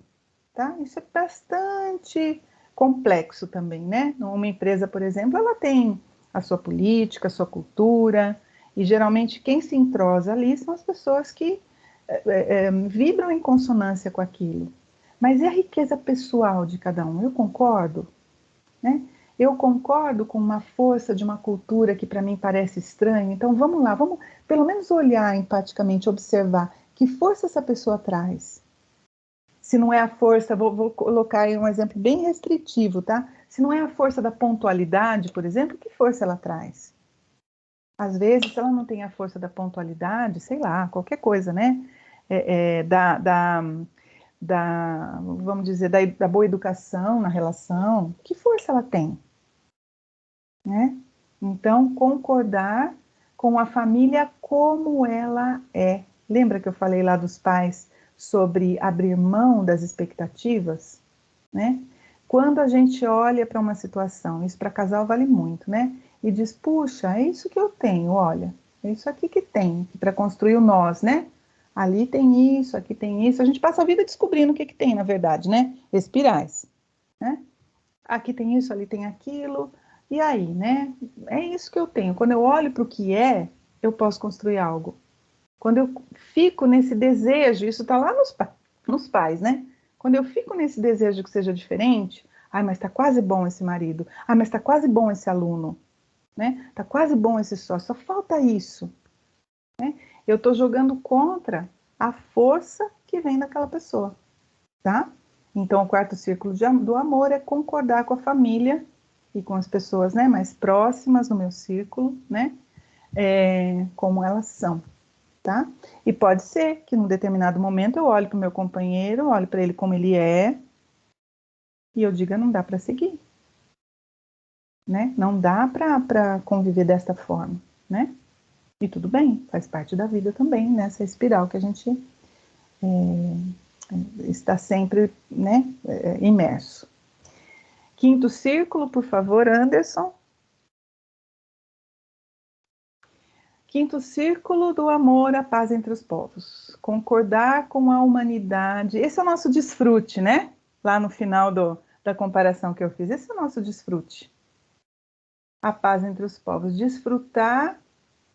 tá? Isso é bastante complexo também, né? Uma empresa, por exemplo, ela tem a sua política, a sua cultura, e geralmente quem se entrosa ali são as pessoas que vibram em consonância com aquilo. Mas e a riqueza pessoal de cada um? Eu concordo, né? Eu concordo com uma força de uma cultura que para mim parece estranha. Então vamos lá, vamos pelo menos olhar empaticamente, observar que força essa pessoa traz. Se não é a força, vou colocar aí um exemplo bem restritivo, tá? Se não é a força da pontualidade, por exemplo, que força ela traz? Às vezes, se ela não tem a força da pontualidade, sei lá, qualquer coisa, né? Vamos dizer, da boa educação na relação, que força ela tem? Né? Então, concordar com a família como ela é. Lembra que eu falei lá dos pais sobre abrir mão das expectativas? Né? Quando a gente olha para uma situação, isso para casal vale muito, né? E diz, puxa, é isso que eu tenho, olha, é isso aqui que tem, para construir o nós, né? Ali tem isso, aqui tem isso. A gente passa a vida descobrindo o que tem, na verdade, né? Espirais, né? Aqui tem isso, ali tem aquilo. E aí, né? É isso que eu tenho. Quando eu olho para o que é, eu posso construir algo. Quando eu fico nesse desejo, isso está lá nos pais, né? Quando eu fico nesse desejo que seja diferente, ai, mas está quase bom esse marido. Ai, mas está quase bom esse aluno, né? Está quase bom esse sócio. Só falta isso, né? Eu estou jogando contra a força que vem daquela pessoa, tá? Então, o quarto círculo do amor é concordar com a família e com as pessoas, né, mais próximas no meu círculo, né, como elas são, tá? E pode ser que num determinado momento eu olhe para o meu companheiro, olhe para ele como ele é, e eu diga, não dá para seguir, né? Não dá para conviver desta forma, né? E tudo bem, faz parte da vida também, nessa espiral que a gente está sempre, né, imerso. Quinto círculo, por favor, Anderson. Quinto círculo do amor, a paz entre os povos. Concordar com a humanidade. Esse é o nosso desfrute, né? Lá no final da comparação que eu fiz. Esse é o nosso desfrute. A paz entre os povos. Desfrutar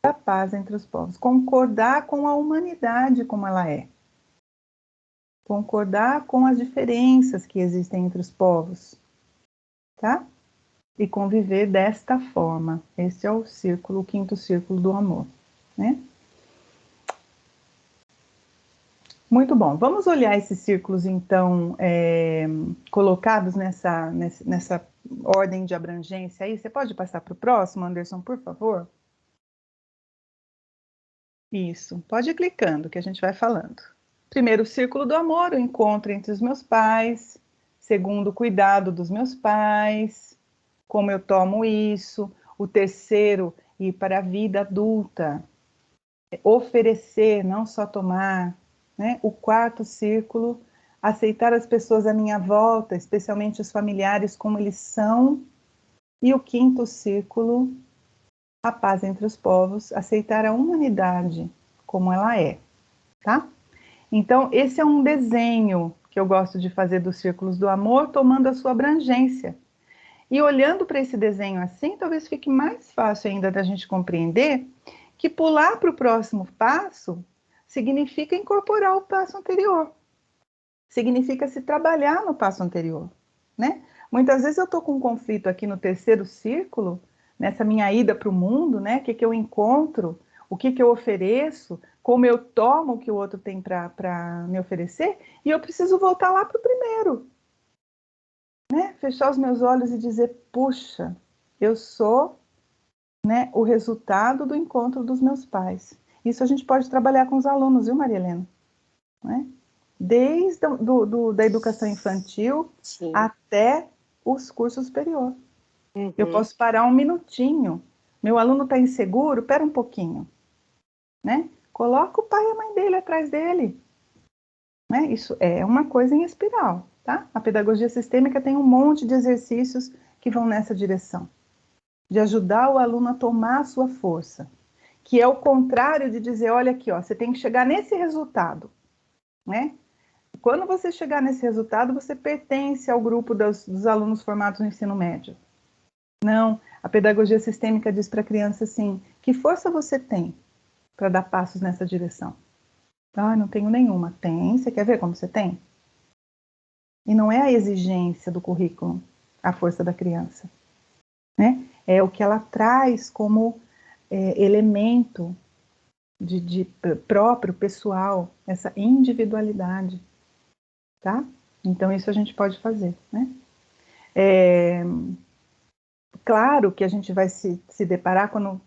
da paz entre os povos. Concordar com a humanidade como ela é. Concordar com as diferenças que existem entre os povos. Tá? E conviver desta forma. Esse é o círculo, o quinto círculo do amor, né? Muito bom. Vamos olhar esses círculos, então, colocados nessa ordem de abrangência aí. Você pode passar para o próximo, Anderson, por favor? Isso. Pode ir clicando, que a gente vai falando. Primeiro, círculo do amor, o encontro entre os meus pais. Segundo, o cuidado dos meus pais. Como eu tomo isso. O terceiro, ir para a vida adulta. Oferecer, não só tomar. Né? O quarto círculo, aceitar as pessoas à minha volta, especialmente os familiares como eles são. E o quinto círculo, a paz entre os povos, aceitar a humanidade como ela é. Tá? Então, esse é um desenho que eu gosto de fazer dos círculos do amor, tomando a sua abrangência. E olhando para esse desenho assim, talvez fique mais fácil ainda da gente compreender que pular para o próximo passo significa incorporar o passo anterior. Significa se trabalhar no passo anterior, né? Muitas vezes eu estou com um conflito aqui no terceiro círculo, nessa minha ida para o mundo, né? O que eu encontro, o que eu ofereço, como eu tomo o que o outro tem para me oferecer, e eu preciso voltar lá para o primeiro. Né? Fechar os meus olhos e dizer, puxa, eu sou, né, o resultado do encontro dos meus pais. Isso a gente pode trabalhar com os alunos, viu, Maria Helena? Né? Desde da educação infantil
Sim.
até os cursos superior.
Uhum.
Eu posso parar um minutinho. Meu aluno está inseguro? Pera um pouquinho. Né? Coloca o pai e a mãe dele atrás dele. Né? Isso é uma coisa em espiral. Tá? A pedagogia sistêmica tem um monte de exercícios que vão nessa direção. De ajudar o aluno a tomar a sua força. Que é o contrário de dizer, olha aqui, ó, você tem que chegar nesse resultado. Né? Quando você chegar nesse resultado, você pertence ao grupo dos alunos formados no ensino médio. Não, a pedagogia sistêmica diz para a criança assim, que força você tem para dar passos nessa direção? Ah, não tenho nenhuma. Tem, você quer ver como você tem? E não é a exigência do currículo, a força da criança. Né? É o que ela traz como elemento de próprio, pessoal, essa individualidade. Tá? Então, isso a gente pode fazer. Né? Claro que a gente vai se deparar quando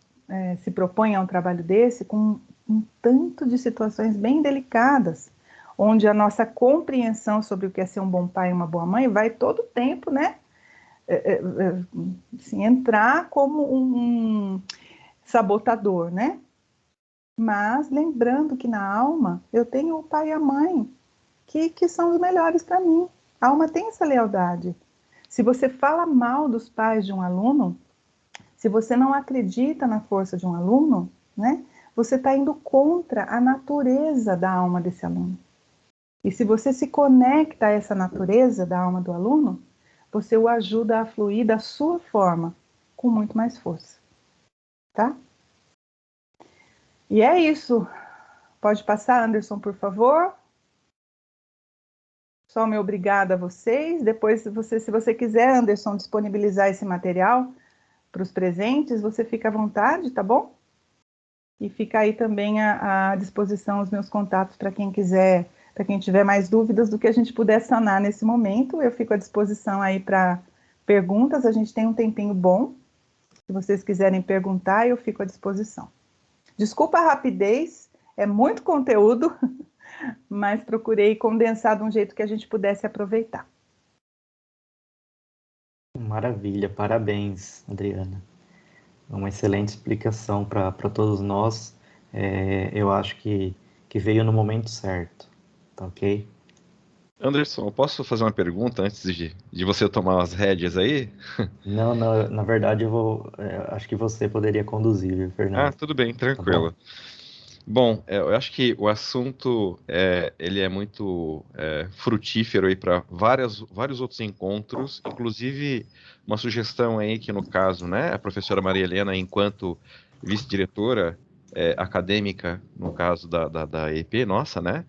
se propõe a um trabalho desse com um tanto de situações bem delicadas, onde a nossa compreensão sobre o que é ser um bom pai e uma boa mãe vai todo o tempo, né, assim, entrar como um sabotador, né? Mas lembrando que na alma eu tenho o pai e a mãe que são os melhores para mim. A alma tem essa lealdade. Se você fala mal dos pais de um aluno, se você não acredita na força de um aluno, né, você está indo contra a natureza da alma desse aluno. E se você se conecta a essa natureza da alma do aluno, você o ajuda a fluir da sua forma, com muito mais força. Tá? E é isso. Pode passar, Anderson, por favor. Só meu obrigada a vocês. Depois, se você quiser, Anderson, disponibilizar esse material para os presentes, você fica à vontade, tá bom? E fica aí também à disposição os meus contatos para quem quiser, para quem tiver mais dúvidas do que a gente puder sanar nesse momento. Eu fico à disposição aí para perguntas, a gente tem um tempinho bom. Se vocês quiserem perguntar, eu fico à disposição. Desculpa a rapidez, é muito conteúdo, mas procurei condensar de um jeito que a gente pudesse aproveitar.
Maravilha, parabéns, Adriana. Uma excelente explicação para todos nós. Eu acho que veio no momento certo, tá ok?
Anderson, eu posso fazer uma pergunta antes de você tomar as rédeas aí?
Não, na verdade acho que você poderia conduzir, viu,
Ah,
Fernando?
tudo bem,
Tá bom?
tranquilo. Bom, eu acho que o assunto ele é muito frutífero aí para vários outros encontros, inclusive uma sugestão aí que no caso, né, a professora Maria Helena, enquanto vice-diretora acadêmica, no caso da EP, nossa, né,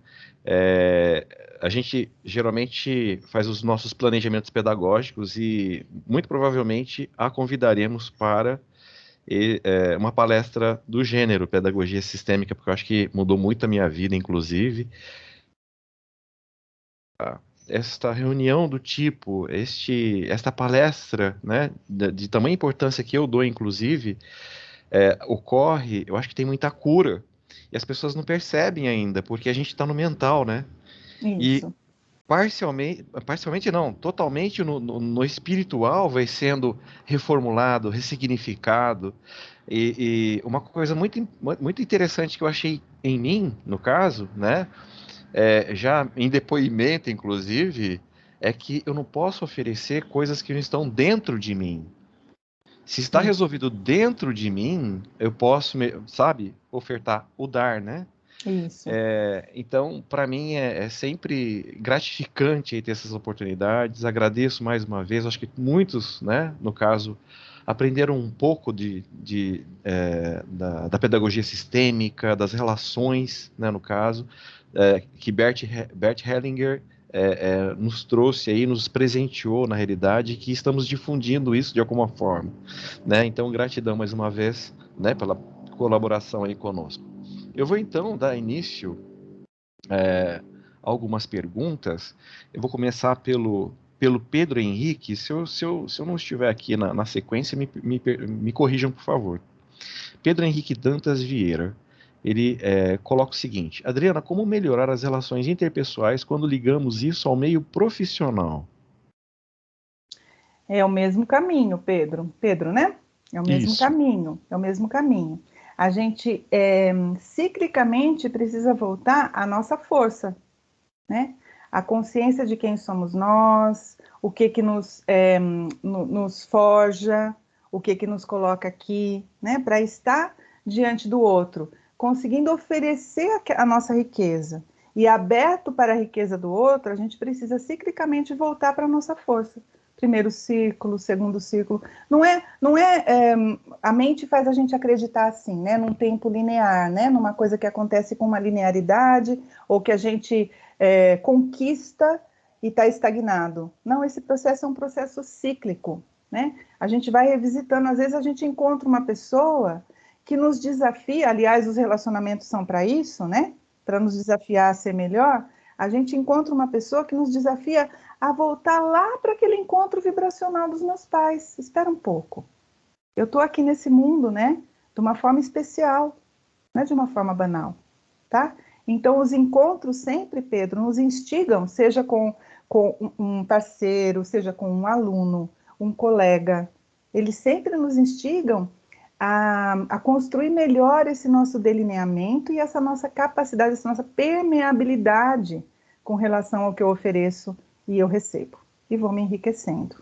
a gente geralmente faz os nossos planejamentos pedagógicos e muito provavelmente a convidaremos para uma palestra do gênero pedagogia sistêmica, porque eu acho que mudou muito a minha vida, inclusive. Esta reunião do tipo, esta palestra, né, de tamanha importância que eu dou, inclusive, ocorre, eu acho que tem muita cura. E as pessoas não percebem ainda, porque a gente está no mental, né? E
Isso.
parcialmente não, totalmente no espiritual vai sendo reformulado, ressignificado. E uma coisa muito interessante que eu achei em mim, no caso, né, já em depoimento, inclusive, é que eu não posso oferecer coisas que não estão dentro de mim. Se está
Isso.
resolvido dentro de mim, eu posso, sabe, ofertar o dar, né?
Isso.
Então, para mim é sempre gratificante aí ter essas oportunidades. Agradeço mais uma vez. Acho que muitos, né, no caso, aprenderam um pouco da pedagogia sistêmica, das relações, né, no caso, que Bert Hellinger nos trouxe aí, nos presenteou na realidade, e que estamos difundindo isso de alguma forma, né? Então, gratidão mais uma vez, né, pela colaboração aí conosco. Eu vou então dar início a algumas perguntas. Eu vou começar pelo Pedro Henrique. Se eu não estiver aqui na sequência, me corrijam, por favor. Pedro Henrique Dantas Vieira. Ele coloca o seguinte: Adriana, como melhorar as relações interpessoais quando ligamos isso ao meio profissional?
É o mesmo caminho, Pedro. Pedro, né? É o mesmo
Isso.
caminho, é o mesmo caminho. A gente ciclicamente precisa voltar à nossa força, né? A consciência de quem somos nós, o que que nos forja, o que que nos coloca aqui, né? Para estar diante do outro, conseguindo oferecer a nossa riqueza e aberto para a riqueza do outro, a gente precisa ciclicamente voltar para a nossa força. Primeiro círculo, segundo círculo. A mente faz a gente acreditar assim, né? Num tempo linear, né? Numa coisa que acontece com uma linearidade, ou que a gente conquista e está estagnado. Não, esse processo é um processo cíclico, né? A gente vai revisitando, às vezes a gente encontra uma pessoa que nos desafia, aliás, os relacionamentos são para isso, né? Para nos desafiar a ser melhor. A gente encontra uma pessoa que nos desafia a voltar lá para aquele encontro vibracional dos meus pais. Espera um pouco. Eu estou aqui nesse mundo, né? De uma forma especial, não é de uma forma banal, tá? Então, os encontros sempre, Pedro, nos instigam, seja com um parceiro, seja com um aluno, um colega, eles sempre nos instigam a construir melhor esse nosso delineamento e essa nossa capacidade, essa nossa permeabilidade com relação ao que eu ofereço e eu recebo. E vou me enriquecendo,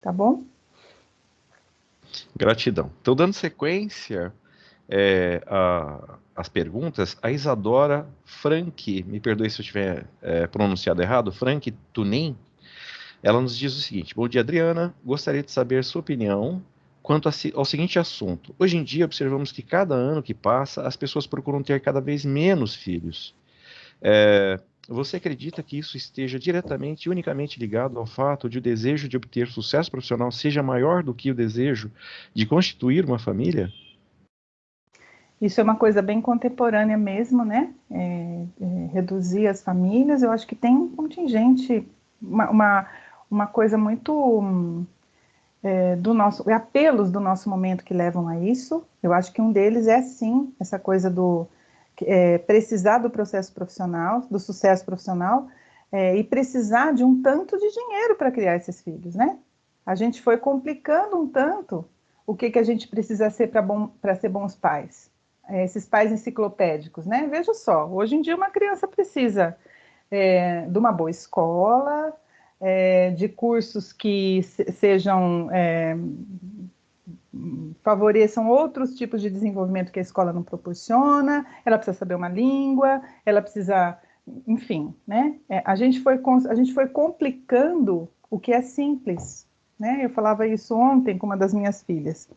tá bom?
Gratidão. Então, dando sequência as perguntas, a Isadora Frank, me perdoe se eu tiver pronunciado errado, Frank Tunin, ela nos diz o seguinte: bom dia, Adriana, gostaria de saber sua opinião quanto ao seguinte assunto. Hoje em dia observamos que cada ano que passa as pessoas procuram ter cada vez menos filhos. Você acredita que isso esteja diretamente e unicamente ligado ao fato de o desejo de obter sucesso profissional seja maior do que o desejo de constituir uma família?
Isso é uma coisa bem contemporânea mesmo, né? Reduzir as famílias, eu acho que tem um contingente, uma coisa muito apelos do nosso momento que levam a isso. Eu acho que um deles é sim essa coisa do precisar do processo profissional, do sucesso profissional, e precisar de um tanto de dinheiro para criar esses filhos, né? A gente foi complicando um tanto o que a gente precisa ser para ser bons pais. Esses pais enciclopédicos, né? Veja só, hoje em dia uma criança precisa de uma boa escola, de cursos que sejam favoreçam outros tipos de desenvolvimento que a escola não proporciona, ela precisa saber uma língua, ela precisa, enfim, né? A gente foi complicando o que é simples, né? Eu falava isso ontem com uma das minhas filhas.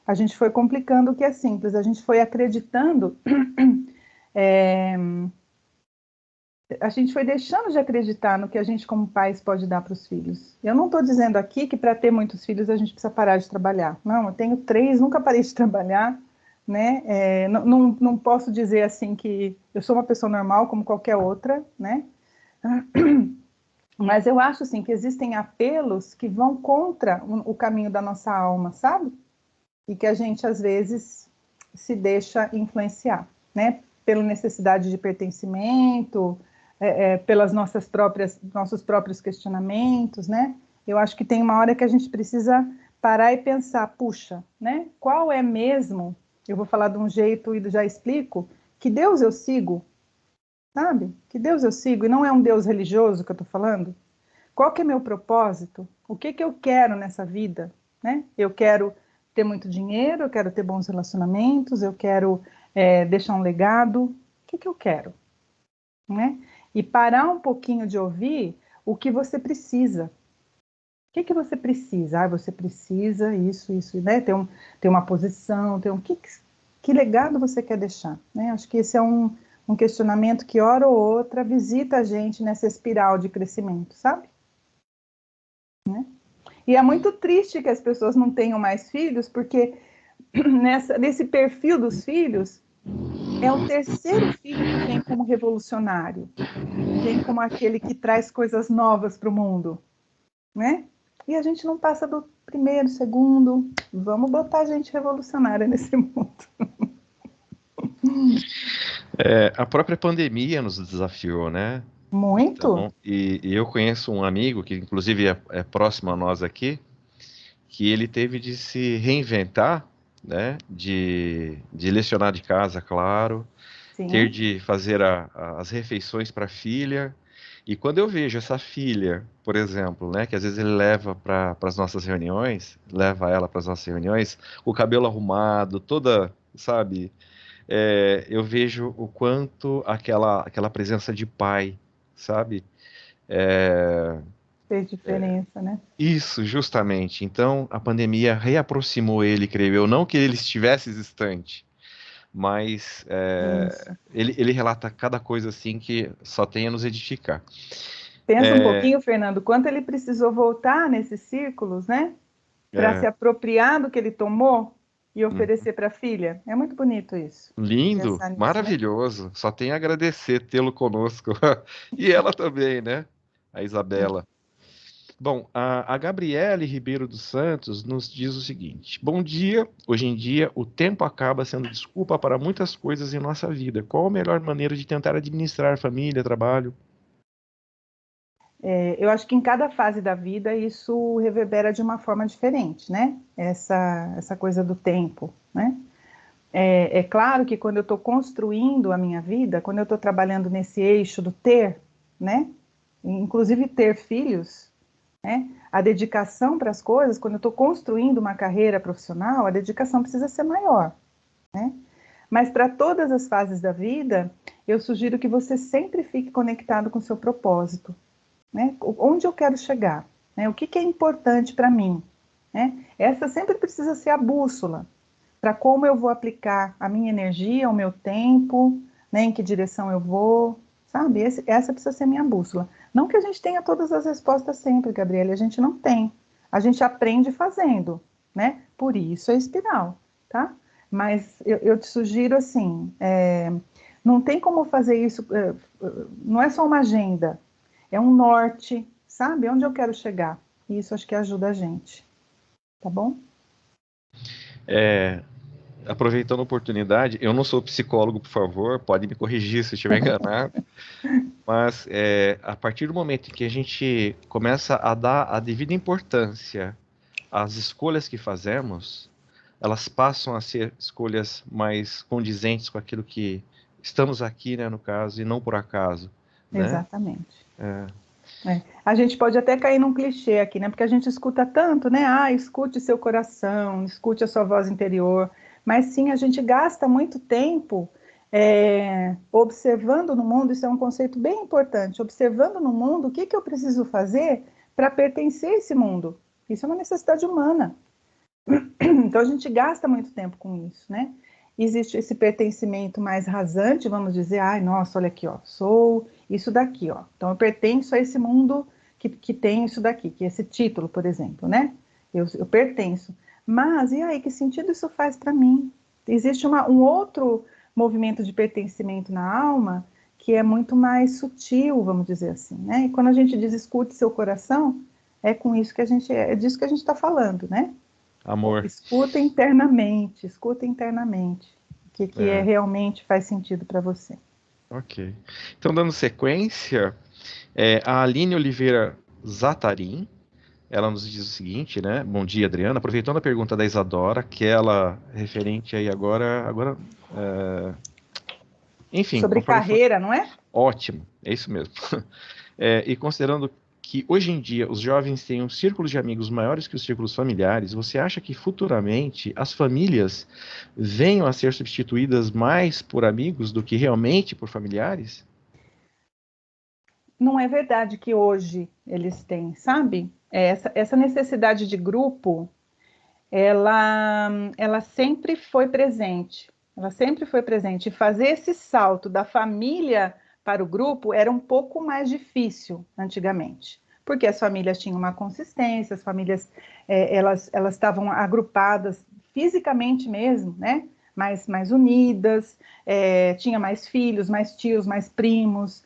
A gente foi complicando o que é simples, a gente foi acreditando, a gente foi deixando de acreditar no que a gente como pais pode dar para os filhos. Eu não estou dizendo aqui que para ter muitos filhos a gente precisa parar de trabalhar. Não, eu tenho 3, nunca parei de trabalhar, né? Não posso dizer assim que eu sou uma pessoa normal como qualquer outra, né? Mas eu acho assim que existem apelos que vão contra o caminho da nossa alma, sabe? E que a gente às vezes se deixa influenciar, né? Pela necessidade de pertencimento, pelas nossos próprios questionamentos, né? Eu acho que tem uma hora que a gente precisa parar e pensar, puxa, né? Qual é mesmo? Eu vou falar de um jeito e já explico. Que Deus eu sigo, sabe? Que Deus eu sigo e não é um Deus religioso que eu estou falando. Qual que é meu propósito? O que eu quero nessa vida, né? Eu quero ter muito dinheiro, eu quero ter bons relacionamentos, eu quero deixar um legado. O que eu quero, né? E parar um pouquinho de ouvir o que você precisa. O que você precisa? Ah, você precisa isso, né? Ter uma posição, que legado você quer deixar, né? Acho que esse é um questionamento que, hora ou outra, visita a gente nessa espiral de crescimento, sabe? Né? E é muito triste que as pessoas não tenham mais filhos, porque nesse perfil dos filhos, é o terceiro filho que vem como revolucionário, vem como aquele que traz coisas novas para o mundo, né? E a gente não passa do primeiro, segundo, vamos botar gente revolucionária nesse mundo.
A própria pandemia nos desafiou, né?
Muito.
Então, e eu conheço um amigo que, inclusive, é próximo a nós aqui, que ele teve de se reinventar, né? De lecionar de casa, claro, ter
Sim.
de fazer as refeições para a filha. E quando eu vejo essa filha, por exemplo, né, que às vezes ele leva para as nossas reuniões, leva ela para as nossas reuniões, o cabelo arrumado, toda, sabe? Eu vejo o quanto aquela presença de pai, sabe? É,
Fez diferença, né?
Isso, justamente. Então, a pandemia reaproximou ele, creio eu. Não que ele estivesse distante, mas
Isso.
ele relata cada coisa assim que só tem a nos edificar.
Pensa um pouquinho, Fernando, quanto ele precisou voltar nesses círculos, né? Para se
É,
apropriar do que ele tomou e
hum,
oferecer para a filha. É muito bonito isso.
lindo,
Pensar nisso, né?
maravilhoso. Só tenho a agradecer tê-lo conosco. E ela também, né? A Isabela. Bom, a Gabriele Ribeiro dos Santos nos diz o seguinte: bom dia. Hoje em dia, o tempo acaba sendo desculpa para muitas coisas em nossa vida. Qual a melhor maneira de tentar administrar família, trabalho?
Eu acho que em cada fase da vida isso reverbera de uma forma diferente, né? Essa coisa do tempo, né? É claro que quando eu estou construindo a minha vida, quando eu estou trabalhando nesse eixo do ter, né? Inclusive ter filhos, né? A dedicação para as coisas, quando eu estou construindo uma carreira profissional, a dedicação precisa ser maior, né? Mas para todas as fases da vida, eu sugiro que você sempre fique conectado com o seu propósito, né? Onde eu quero chegar, né? O que é importante para mim, né? Essa sempre precisa ser a bússola para como eu vou aplicar a minha energia, o meu tempo, né? Em que direção eu vou, sabe? Essa precisa ser a minha bússola. Não que a gente tenha todas as respostas sempre, Gabriela, a gente não tem. A gente aprende fazendo, né? Por isso é espiral, tá? Mas eu te sugiro assim, não tem como fazer isso, não é só uma agenda, é um norte, sabe? Onde eu quero chegar. E isso acho que ajuda a gente. Tá bom?
Aproveitando a oportunidade, eu não sou psicólogo, por favor, pode me corrigir se eu estiver enganado, mas a partir do momento em que a gente começa a dar a devida importância às escolhas que fazemos, elas passam a ser escolhas mais condizentes com aquilo que estamos aqui, né, no caso, e não por acaso, né?
Exatamente.
É.
A gente pode até cair num clichê aqui, né? Porque a gente escuta tanto, né? Ah, escute seu coração, escute a sua voz interior. Mas sim, a gente gasta muito tempo observando no mundo, isso é um conceito bem importante, observando no mundo o que eu preciso fazer para pertencer a esse mundo. Isso é uma necessidade humana. Então a gente gasta muito tempo com isso, né? Existe esse pertencimento mais rasante, vamos dizer, ai, nossa, olha aqui, ó, sou isso daqui, ó. Então eu pertenço a esse mundo que tem isso daqui, que é esse título, por exemplo, né? Eu pertenço. Mas, e aí, que sentido isso faz para mim? Existe um outro movimento de pertencimento na alma que é muito mais sutil, vamos dizer assim, né? E quando a gente diz escute seu coração, é com isso que é disso que a gente está falando, né?
Amor.
Escuta internamente o que realmente faz sentido para você.
Ok. Então, dando sequência, a Aline Oliveira Zatarim, ela nos diz o seguinte, né? Bom dia, Adriana. Aproveitando a pergunta da Isadora, que ela referente aí agora, enfim,
Sobre
conforme for...
carreira, não é?
Ótimo, é isso mesmo. E considerando que hoje em dia os jovens têm um círculo de amigos maiores que os círculos familiares, você acha que futuramente as famílias venham a ser substituídas mais por amigos do que realmente por familiares?
Não é verdade que hoje eles têm, sabe? Essa necessidade de grupo, ela sempre foi presente. Ela sempre foi presente. E fazer esse salto da família para o grupo era um pouco mais difícil antigamente. Porque as famílias tinham uma consistência, as famílias elas estavam agrupadas fisicamente mesmo, né? Mais unidas, tinha mais filhos, mais tios, mais primos.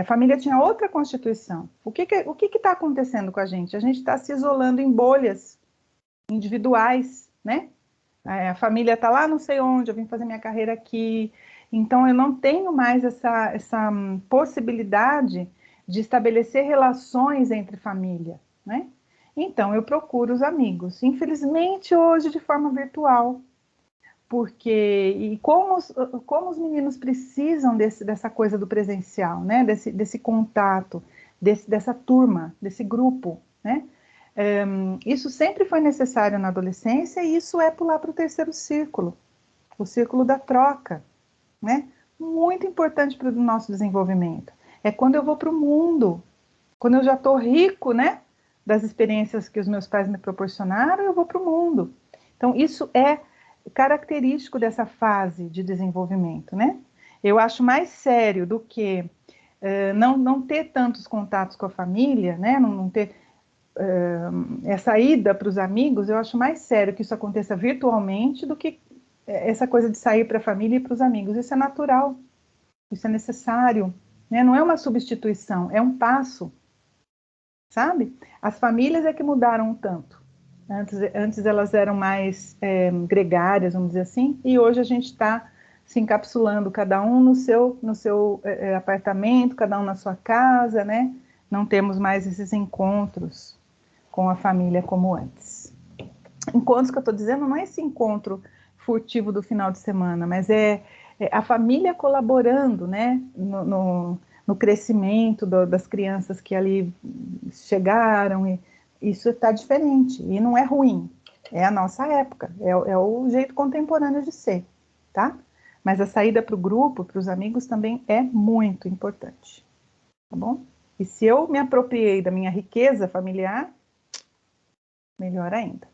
A família tinha outra constituição. O que está acontecendo com a gente? A gente está se isolando em bolhas individuais, né? A família está lá não sei onde, eu vim fazer minha carreira aqui. Então, eu não tenho mais essa possibilidade de estabelecer relações entre família, né? Então, eu procuro os amigos. Infelizmente, hoje, de forma virtual. Porque, como os meninos precisam dessa coisa do presencial, né? Desse contato, dessa turma, desse grupo, né? Isso sempre foi necessário na adolescência e isso é pular para o terceiro círculo, o círculo da troca, né? Muito importante para o nosso desenvolvimento. É quando eu vou para o mundo, quando eu já estou rico, né? Das experiências que os meus pais me proporcionaram, eu vou para o mundo. Então, isso é característico dessa fase de desenvolvimento, né? Eu acho mais sério do que não ter tantos contatos com a família, né? Não ter essa ida para os amigos, eu acho mais sério que isso aconteça virtualmente do que essa coisa de sair para a família e para os amigos. Isso é natural, isso é necessário, né? Não é uma substituição, é um passo, sabe? As famílias é que mudaram um tanto. Antes elas eram mais gregárias, vamos dizer assim, e hoje a gente está se encapsulando, cada um no seu apartamento, cada um na sua casa, né? Não temos mais esses encontros com a família como antes. Encontros que eu estou dizendo não é esse encontro furtivo do final de semana, mas é a família colaborando, né, no crescimento das crianças que ali chegaram, e isso está diferente, e não é ruim, é a nossa época, é o jeito contemporâneo de ser, tá? Mas a saída para o grupo, para os amigos também é muito importante, tá bom? E se eu me apropriei da minha riqueza familiar, melhor ainda.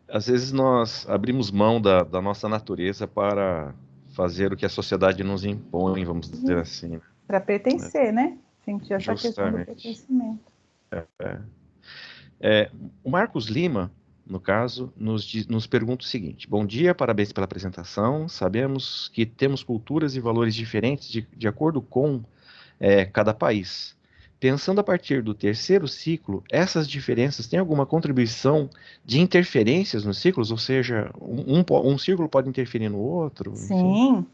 Às vezes nós abrimos mão da nossa natureza para fazer o que a sociedade nos impõe, vamos dizer assim.
Para pertencer, né? Sentir essa questão do
Justamente.
pertencimento.
O Marcos Lima, no caso, nos pergunta o seguinte: bom dia, parabéns pela apresentação. Sabemos que temos culturas e valores diferentes de acordo com cada país. Pensando a partir do terceiro ciclo, essas diferenças têm alguma contribuição de interferências nos ciclos? Ou seja, um círculo pode interferir no outro? Enfim.
Sim,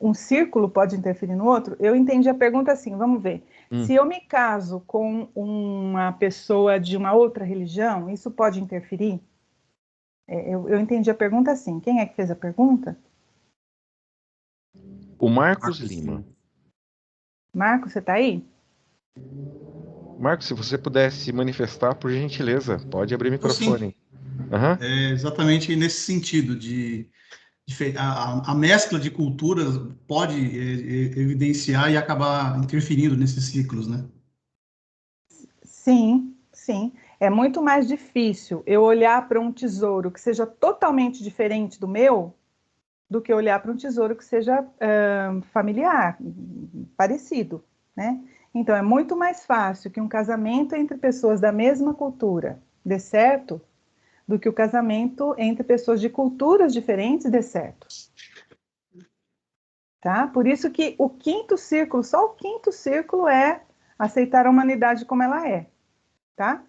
um círculo pode interferir no outro? Eu entendi a pergunta assim, vamos ver. Se eu me caso com uma pessoa de uma outra religião, isso pode interferir? Eu entendi a pergunta assim. Quem é que fez a pergunta?
O Marcos Lima.
Marco, você está aí?
Marcos, se você pudesse se manifestar, por gentileza, pode abrir o
Então, sim,
microfone. Aham.
é exatamente nesse sentido a mescla de culturas pode evidenciar e acabar interferindo nesses ciclos, né?
Sim, sim. É muito mais difícil eu olhar para um tesouro que seja totalmente diferente do meu do que olhar para um tesouro que seja familiar, parecido, né? Então, é muito mais fácil que um casamento entre pessoas da mesma cultura dê certo do que o casamento entre pessoas de culturas diferentes dê certo, tá? Por isso que o quinto círculo, só o quinto círculo é aceitar a humanidade como ela é, tá?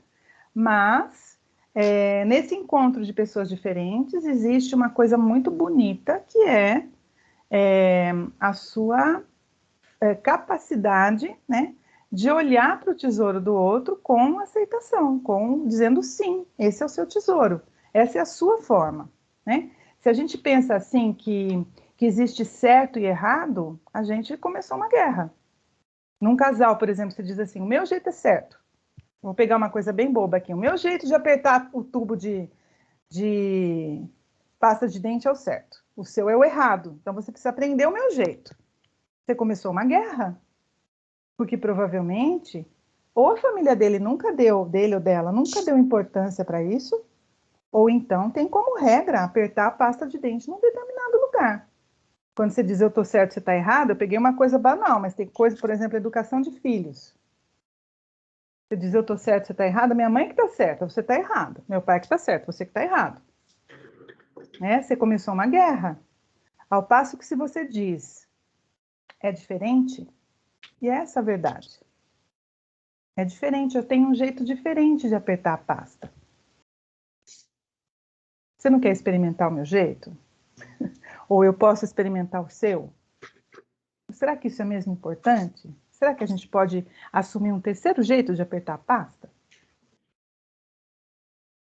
Mas, nesse encontro de pessoas diferentes, existe uma coisa muito bonita, que é a sua capacidade, né, de olhar para o tesouro do outro com aceitação, dizendo sim, esse é o seu tesouro, essa é a sua forma, né? Se a gente pensa assim que existe certo e errado, a gente começou uma guerra. Num casal, por exemplo, você diz assim, o meu jeito é certo. Vou pegar uma coisa bem boba aqui. O meu jeito de apertar o tubo de pasta de dente é o certo. O seu é o errado. Então você precisa aprender o meu jeito. Você começou uma guerra. Porque provavelmente, ou a família dele dele ou dela, nunca deu importância para isso, ou então tem como regra apertar a pasta de dente num determinado lugar. Quando você diz eu estou certo, você está errado, eu peguei uma coisa banal, mas tem coisa, por exemplo, educação de filhos. Você diz eu estou certo, você está errado, minha mãe que está certa, você está errado. Meu pai que está certo, você que está errado. Né? Você começou uma guerra. Ao passo que se você diz é diferente, e é essa a verdade. É diferente, eu tenho um jeito diferente de apertar a pasta. Você não quer experimentar o meu jeito? Ou eu posso experimentar o seu? Será que isso é mesmo importante? Será que a gente pode assumir um terceiro jeito de apertar a pasta?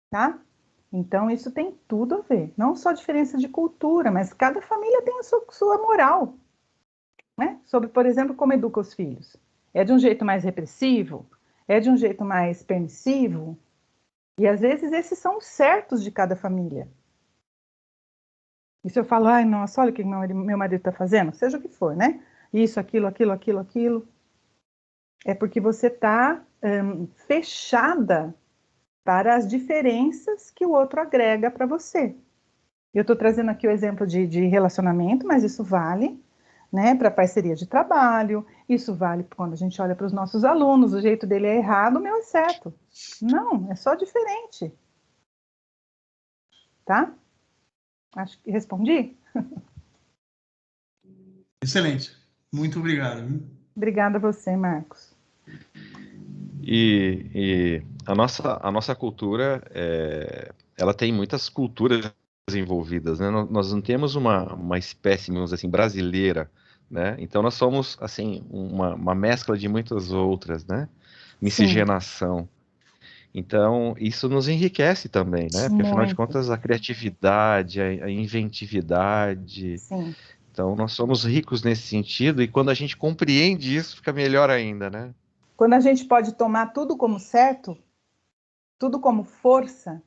Tá? Então, isso tem tudo a ver. Não só diferença de cultura, mas cada família tem a sua moral. Né? Sobre, por exemplo, como educa os filhos. É de um jeito mais repressivo? É de um jeito mais permissivo? E, às vezes, esses são os certos de cada família. E se eu falo, ai, nossa, olha o que meu marido está fazendo, seja o que for, né? Isso, aquilo, aquilo, aquilo, aquilo. É porque você está fechada para as diferenças que o outro agrega para você. Eu estou trazendo aqui o exemplo de relacionamento, mas isso vale, né, para parceria de trabalho, isso vale quando a gente olha para os nossos alunos, o jeito dele é errado, o meu é certo. Não, é só diferente. Tá? Acho que respondi.
Excelente. Muito obrigado.
Obrigada a você, Marcos.
E a nossa cultura, ela tem muitas culturas envolvidas, né? Nós não temos uma espécie, digamos assim, brasileira, né? Então nós somos, assim, uma mescla de muitas outras, né?
Sim,
Miscigenação. Então, isso nos enriquece também, né? Porque, afinal de
muito.
contas, a criatividade, a inventividade.
Sim.
Então, nós somos ricos nesse sentido, e quando a gente compreende isso, fica melhor ainda, né?
Quando a gente pode tomar tudo como certo, tudo como força,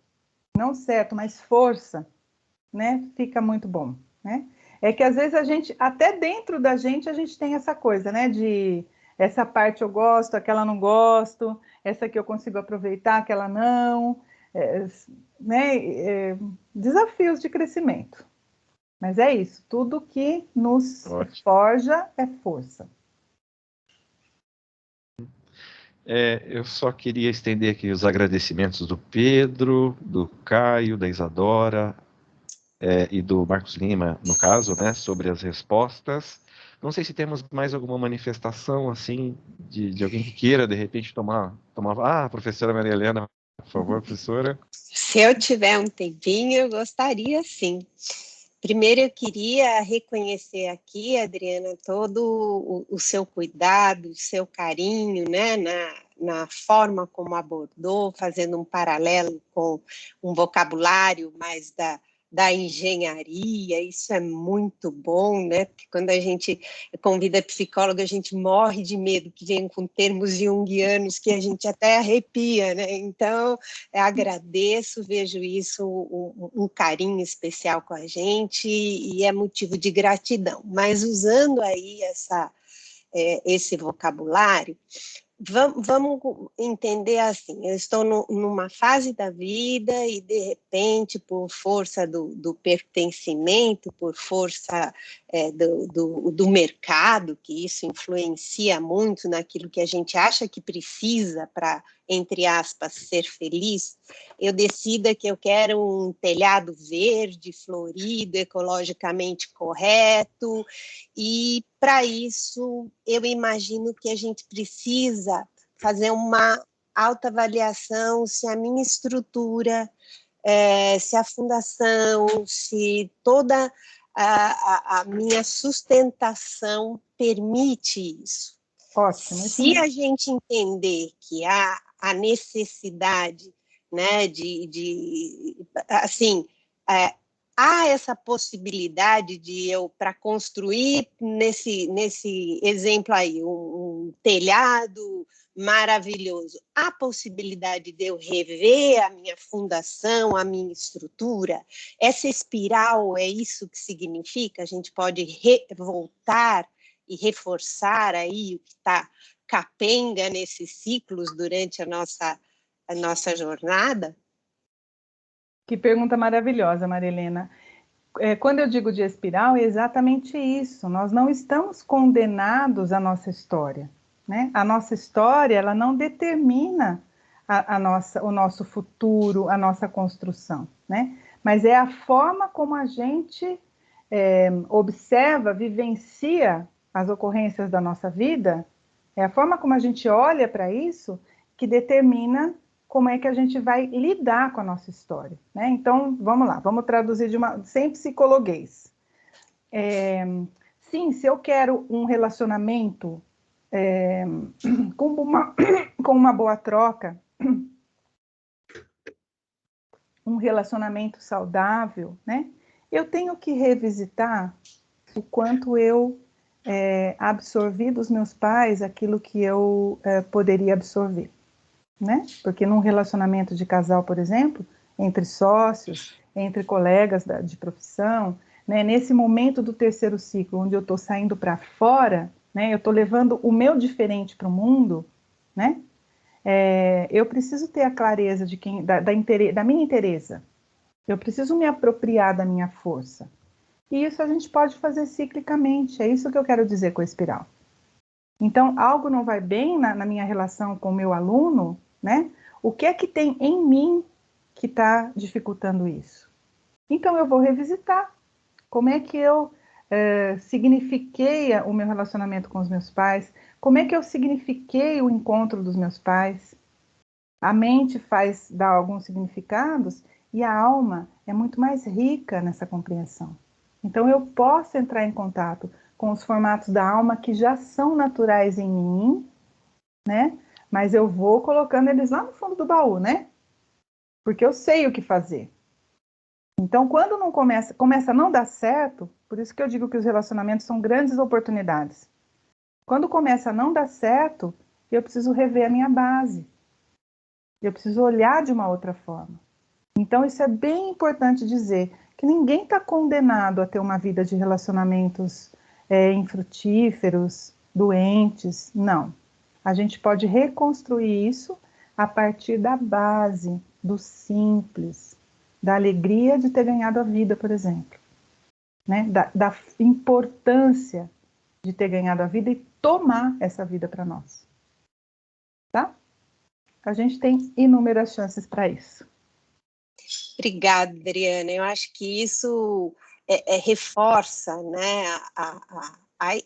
não certo, mas força, né? Fica muito bom, né? É que às vezes a gente, até dentro da gente, a gente tem essa coisa, né? De essa parte eu gosto, aquela não gosto, essa que eu consigo aproveitar, aquela não, né? Desafios de crescimento. Mas é isso, tudo que nos
Ótimo.
forja é força.
Eu só queria estender aqui os agradecimentos do Pedro, do Caio, da Isadora, e do Marcos Lima, no caso, né, sobre as respostas. Não sei se temos mais alguma manifestação, assim, de alguém que queira, de repente, tomar... professora Maria Helena, por favor, professora.
Se eu tiver um tempinho, eu gostaria sim. Primeiro, eu queria reconhecer aqui, Adriana, todo o seu cuidado, o seu carinho, né, na forma como abordou, fazendo um paralelo com um vocabulário mais da engenharia, isso é muito bom, né? Porque quando a gente convida psicólogo, a gente morre de medo que venham com termos junguianos que a gente até arrepia, né? Então, agradeço, vejo isso um carinho especial com a gente e é motivo de gratidão. Mas usando aí esse vocabulário, vamos entender assim, eu estou numa fase da vida e, de repente, por força do pertencimento, por força do mercado, que isso influencia muito naquilo que a gente acha que precisa para, entre aspas, ser feliz, eu decido que eu quero um telhado verde, florido, ecologicamente correto, e para isso eu imagino que a gente precisa fazer uma autoavaliação se a minha estrutura, se a fundação, se toda a minha sustentação permite isso.
Ótimo.
Se a gente entender que há a necessidade, né, assim, há essa possibilidade de eu, para construir nesse exemplo aí, um telhado maravilhoso, há possibilidade de eu rever a minha fundação, a minha estrutura. Essa espiral é isso que significa? A gente pode voltar e reforçar aí o que está capenga nesses ciclos durante a nossa jornada?
Que pergunta maravilhosa, Marilena. Quando eu digo de espiral, é exatamente isso. Nós não estamos condenados à nossa história, né? A nossa história, ela não determina o nosso futuro, a nossa construção, né? Mas é a forma como a gente observa, vivencia as ocorrências da nossa vida, é a forma como a gente olha para isso que determina como é que a gente vai lidar com a nossa história, né? Então, vamos lá, vamos traduzir sem psicologuês. Sim, se eu quero um relacionamento com uma boa troca, um relacionamento saudável, né? Eu tenho que revisitar o quanto eu absorvi dos meus pais aquilo que eu poderia absorver, né? Porque num relacionamento de casal, por exemplo, entre sócios, entre colegas de profissão, né? Nesse momento do terceiro ciclo, onde eu estou saindo para fora, né? Eu estou levando o meu diferente para o mundo, né? Eu preciso ter a clareza da minha inteireza. Eu preciso me apropriar da minha força. E isso a gente pode fazer ciclicamente, é isso que eu quero dizer com a espiral. Então, algo não vai bem na minha relação com o meu aluno, né? O que é que tem em mim que está dificultando isso? Então, eu vou revisitar como é que eu signifiquei o meu relacionamento com os meus pais, como é que eu signifiquei o encontro dos meus pais. A mente dá alguns significados e a alma é muito mais rica nessa compreensão. Então, eu posso entrar em contato com os formatos da alma que já são naturais em mim, né? Mas eu vou colocando eles lá no fundo do baú, né? Porque eu sei o que fazer. Então, quando não começa a não dar certo, por isso que eu digo que os relacionamentos são grandes oportunidades. Quando começa a não dar certo, eu preciso rever a minha base. Eu preciso olhar de uma outra forma. Então, isso é bem importante dizer, que ninguém está condenado a ter uma vida de relacionamentos infrutíferos, doentes, não. A gente pode reconstruir isso a partir da base, do simples, da alegria de ter ganhado a vida, por exemplo, né? Da importância de ter ganhado a vida e tomar essa vida para nós, tá? A gente tem inúmeras chances para isso.
Obrigada, Adriana. Eu acho que isso reforça, né,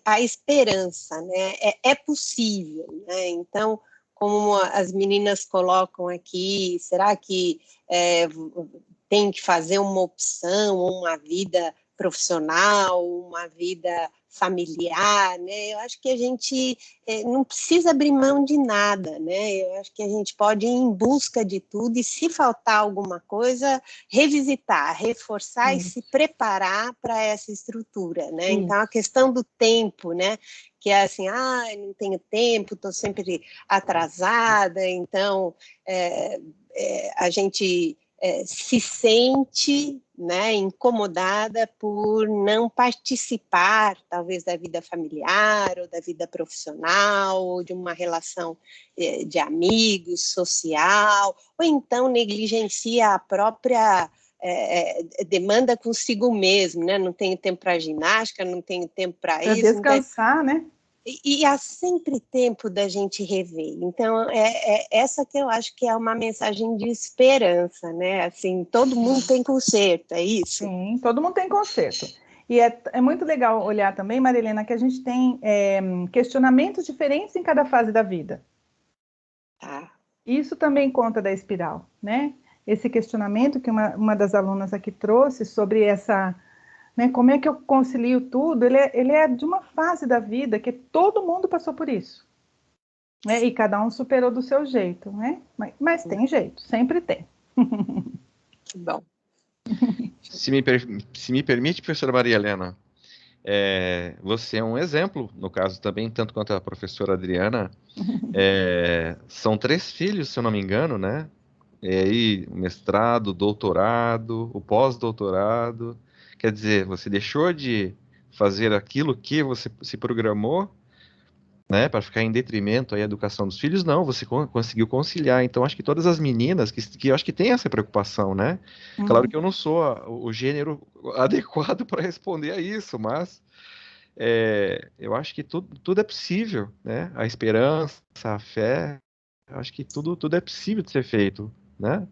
a esperança, né? É possível, né? Então, como as meninas colocam aqui, será que tem que fazer uma opção, uma vida profissional, uma vida familiar, né? Eu acho que a gente não precisa abrir mão de nada, né? Eu acho que a gente pode ir em busca de tudo e, se faltar alguma coisa, revisitar, reforçar e se preparar para essa estrutura, né? Então, a questão do tempo, né? Que é assim, não tenho tempo, estou sempre atrasada, então a gente se sente, né, incomodada por não participar, talvez, da vida familiar ou da vida profissional, ou de uma relação de amigos, social, ou então negligencia a própria demanda consigo mesmo, né? Não tenho tempo para ginástica, não tenho tempo para isso.
Descansar, né?
E há sempre tempo da gente rever. Então, essa que eu acho que é uma mensagem de esperança, né? Assim, todo mundo tem conserto, é isso?
Sim, todo mundo tem conserto. E é muito legal olhar também, Marilena, que a gente tem questionamentos diferentes em cada fase da vida.
Tá.
Isso também conta da espiral, né? Esse questionamento que uma das alunas aqui trouxe sobre essa... Né, como é que eu concilio tudo? Ele é de uma fase da vida que todo mundo passou por isso. Né? E cada um superou do seu jeito, né? Mas tem jeito, sempre tem.
Que bom.
Se me permite, professora Maria Helena, você é um exemplo, no caso também, tanto quanto a professora Adriana. São 3 filhos, se eu não me engano, né? Aí, o mestrado, o doutorado, o pós-doutorado. Quer dizer, você deixou de fazer aquilo que você se programou, né, para ficar em detrimento aí à educação dos filhos? Não, você conseguiu conciliar. Então, acho que todas as meninas que eu acho que têm essa preocupação, né? Claro que eu não sou o gênero adequado para responder a isso, mas eu acho que tudo é possível, né? A esperança, a fé, eu acho que tudo é possível de ser feito, né?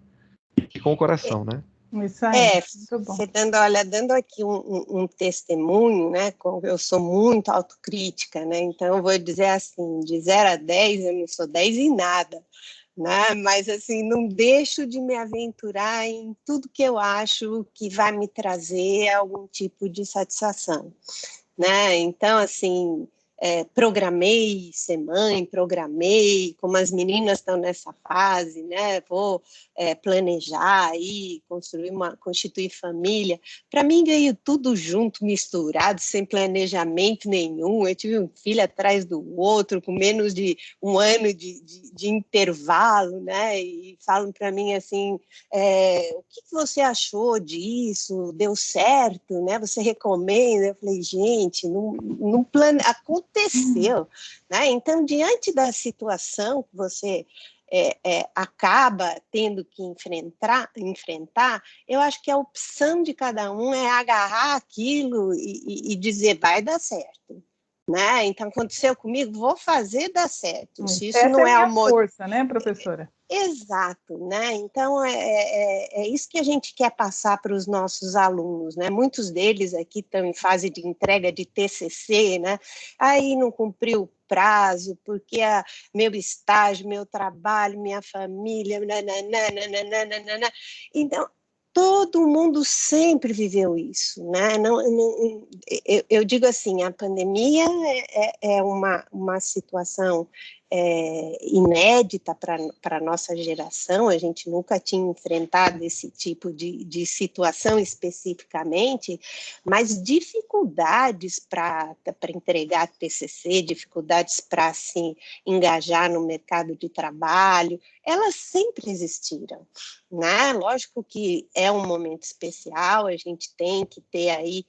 E com o coração, né?
Isso aí, muito bom.
Você dando aqui um testemunho, né? Eu sou muito autocrítica, né? Então eu vou dizer assim, de 0 a 10, eu não sou 10 em nada, né? Mas assim, não deixo de me aventurar em tudo que eu acho que vai me trazer algum tipo de satisfação, né? Então, assim, programei ser mãe, programei, como as meninas estão nessa fase, né? Vou planejar aí, constituir família. Para mim veio tudo junto, misturado, sem planejamento nenhum. Eu tive um filho atrás do outro, com menos de um ano de intervalo, né? E falam para mim assim, o que você achou disso? Deu certo, né? Você recomenda? Eu falei, gente, não aconteceu, né? Então, diante da situação que você acaba tendo que enfrentar, eu acho que a opção de cada um é agarrar aquilo e dizer, vai dar certo. Né? Então, aconteceu comigo, vou fazer dar certo. Se isso
Essa
não
é
é
a minha força, né, professora?
Exato, né? Então é isso que a gente quer passar para os nossos alunos, né? Muitos deles aqui estão em fase de entrega de TCC, né? Aí não cumpriu o prazo porque meu estágio, meu trabalho, minha família, nananana. Então todo mundo sempre viveu isso, né? Eu digo assim, a pandemia é uma situação inédita para a nossa geração, a gente nunca tinha enfrentado esse tipo de situação especificamente, mas dificuldades para entregar TCC, dificuldades para se engajar no mercado de trabalho, elas sempre existiram, né? Lógico que é um momento especial, a gente tem que ter aí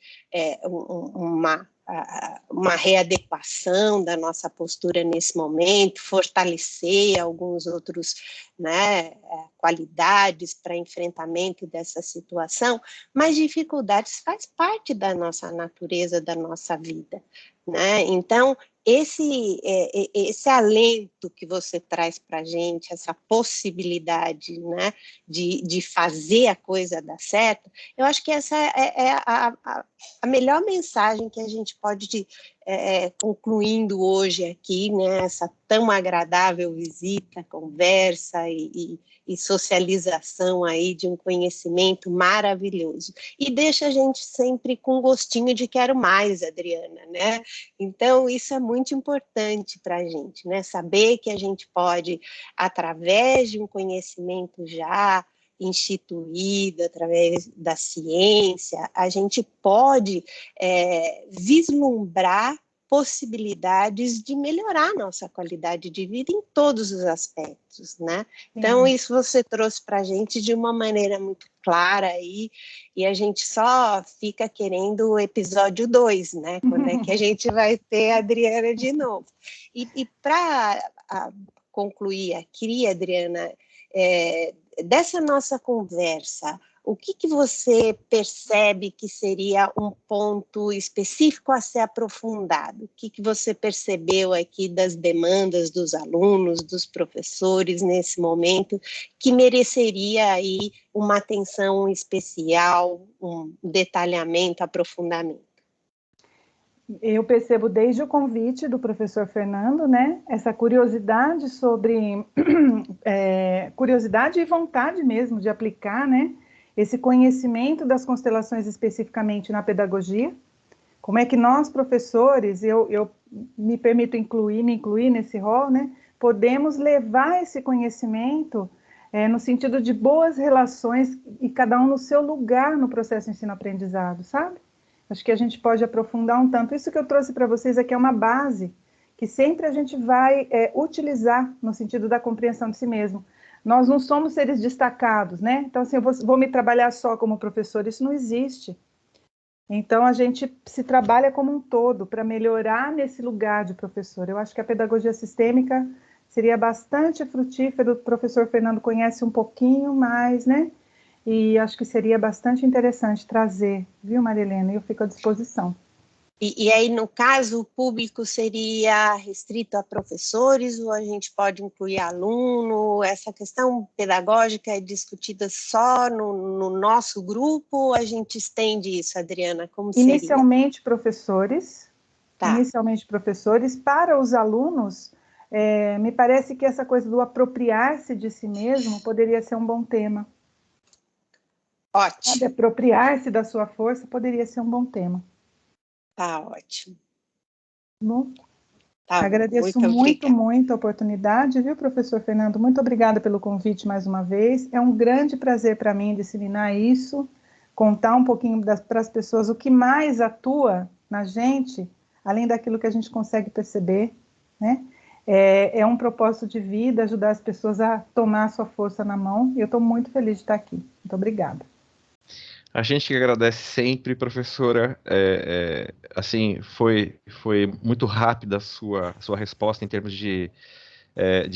uma readequação da nossa postura nesse momento, fortalecer alguns outros, né, qualidades para enfrentamento dessa situação, mas dificuldades faz parte da nossa natureza, da nossa vida, né? Então, esse alento que você traz para a gente, essa possibilidade, né, de fazer a coisa dar certo, eu acho que essa é a melhor mensagem que a gente pode concluindo hoje aqui, né, essa tão agradável visita, conversa e socialização aí de um conhecimento maravilhoso. E deixa a gente sempre com gostinho de quero mais, Adriana, né? Então, isso é muito importante para a gente, né? Saber que a gente pode, através de um conhecimento já instituído, através da ciência, a gente pode vislumbrar possibilidades de melhorar nossa qualidade de vida em todos os aspectos, né? Então, isso você trouxe para a gente de uma maneira muito clara aí, e a gente só fica querendo o episódio 2, né? Quando é que a gente vai ter a Adriana de novo? E para concluir aqui, Adriana, dessa nossa conversa, o que você percebe que seria um ponto específico a ser aprofundado? O que você percebeu aqui das demandas dos alunos, dos professores nesse momento, que mereceria aí uma atenção especial, um detalhamento, aprofundamento?
Eu percebo desde o convite do professor Fernando, né, essa curiosidade sobre, curiosidade e vontade mesmo de aplicar, né, esse conhecimento das constelações especificamente na pedagogia. Como é que nós, professores, eu me permito me incluir nesse rol, né, podemos levar esse conhecimento no sentido de boas relações e cada um no seu lugar no processo de ensino-aprendizado, sabe? Acho que a gente pode aprofundar um tanto. Isso que eu trouxe para vocês aqui é uma base que sempre a gente vai utilizar no sentido da compreensão de si mesmo. Nós não somos seres destacados, né? Então, assim, eu vou me trabalhar só como professor, isso não existe. Então, a gente se trabalha como um todo para melhorar nesse lugar de professor. Eu acho que a pedagogia sistêmica seria bastante frutífero. O professor Fernando conhece um pouquinho mais, né? E acho que seria bastante interessante trazer, viu, Maria Helena? Eu fico à disposição.
E aí, no caso, o público seria restrito a professores ou a gente pode incluir aluno? Essa questão pedagógica é discutida só no nosso grupo ou a gente estende isso, Adriana? Como seria?
Inicialmente, professores.
Tá.
Inicialmente, professores. Para os alunos, me parece que essa coisa do apropriar-se de si mesmo poderia ser um bom tema.
Ótimo.
Apropriar-se da sua força poderia ser um bom tema.
Tá ótimo.
Bom,
tá
agradeço muito a oportunidade, viu, professor Fernando? Muito obrigada pelo convite mais uma vez. É um grande prazer para mim disseminar isso, contar um pouquinho para as pessoas o que mais atua na gente, além daquilo que a gente consegue perceber, né? É um propósito de vida ajudar as pessoas a tomar a sua força na mão, e eu estou muito feliz de estar aqui. Muito obrigada.
A gente que agradece sempre, professora. Assim, foi muito rápida a sua resposta em termos de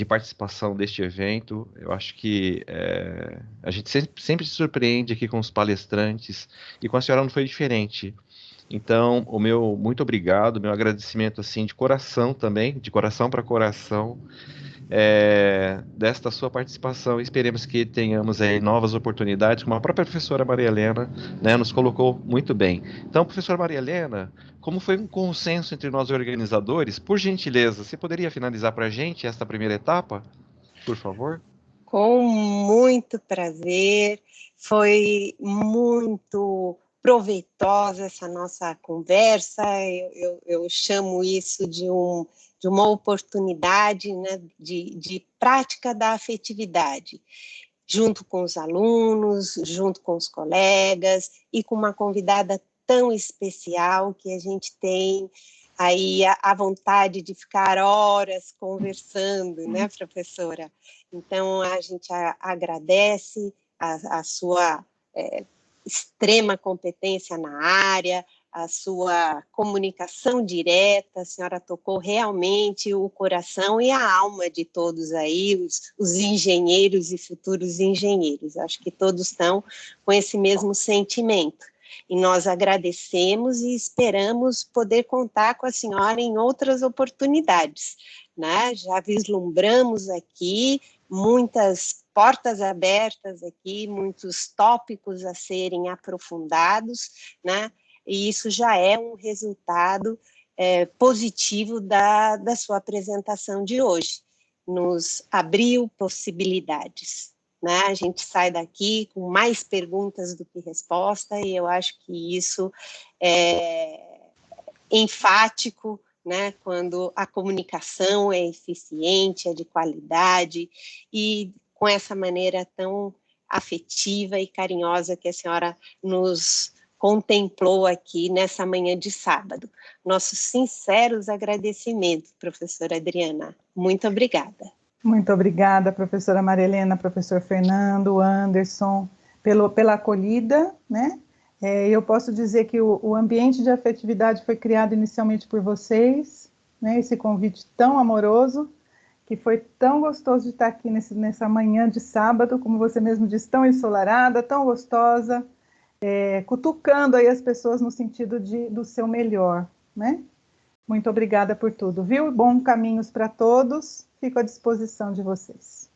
participação deste evento. Eu acho que a gente sempre se surpreende aqui com os palestrantes, e com a senhora não foi diferente. Então, o meu muito obrigado, meu agradecimento assim de coração também, de coração para coração, desta sua participação. Esperemos que tenhamos aí novas oportunidades, como a própria professora Maria Helena, né, nos colocou muito bem. Então, professora Maria Helena, como foi um consenso entre nós organizadores, por gentileza, você poderia finalizar para a gente esta primeira etapa, por favor?
Com muito prazer, foi muito proveitosa essa nossa conversa. Eu chamo isso de uma oportunidade, né, de prática da afetividade, junto com os alunos, junto com os colegas e com uma convidada tão especial que a gente tem aí a vontade de ficar horas conversando, né, professora? Então, a gente agradece a sua extrema competência na área, a sua comunicação direta. A senhora tocou realmente o coração e a alma de todos aí, os engenheiros e futuros engenheiros. Acho que todos estão com esse mesmo sentimento. E nós agradecemos e esperamos poder contar com a senhora em outras oportunidades, né? Já vislumbramos aqui muitas portas abertas aqui, muitos tópicos a serem aprofundados, né? E isso já é um resultado positivo da sua apresentação de hoje. Nos abriu possibilidades, né? A gente sai daqui com mais perguntas do que resposta, e eu acho que isso é enfático, né? Quando a comunicação é eficiente, é de qualidade, e com essa maneira tão afetiva e carinhosa que a senhora nos contemplou aqui nessa manhã de sábado. Nossos sinceros agradecimentos, professora Adriana. Muito obrigada.
Muito obrigada, professora Maria Helena, professor Fernando, Anderson, pela acolhida, né? Eu posso dizer que o ambiente de afetividade foi criado inicialmente por vocês, né? Esse convite tão amoroso, que foi tão gostoso de estar aqui nessa manhã de sábado, como você mesmo disse, tão ensolarada, tão gostosa, cutucando aí as pessoas no sentido do seu melhor, né? Muito obrigada por tudo, viu? Bons caminhos para todos, fico à disposição de vocês.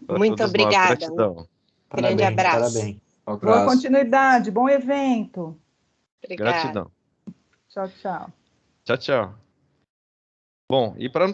Muito obrigada.
Gratidão.
Grande abraço.
Parabéns.
Um
Boa
abraço.
continuidade, bom evento.
Obrigada.
Gratidão.
Tchau, tchau.
Tchau, tchau. Bom, e para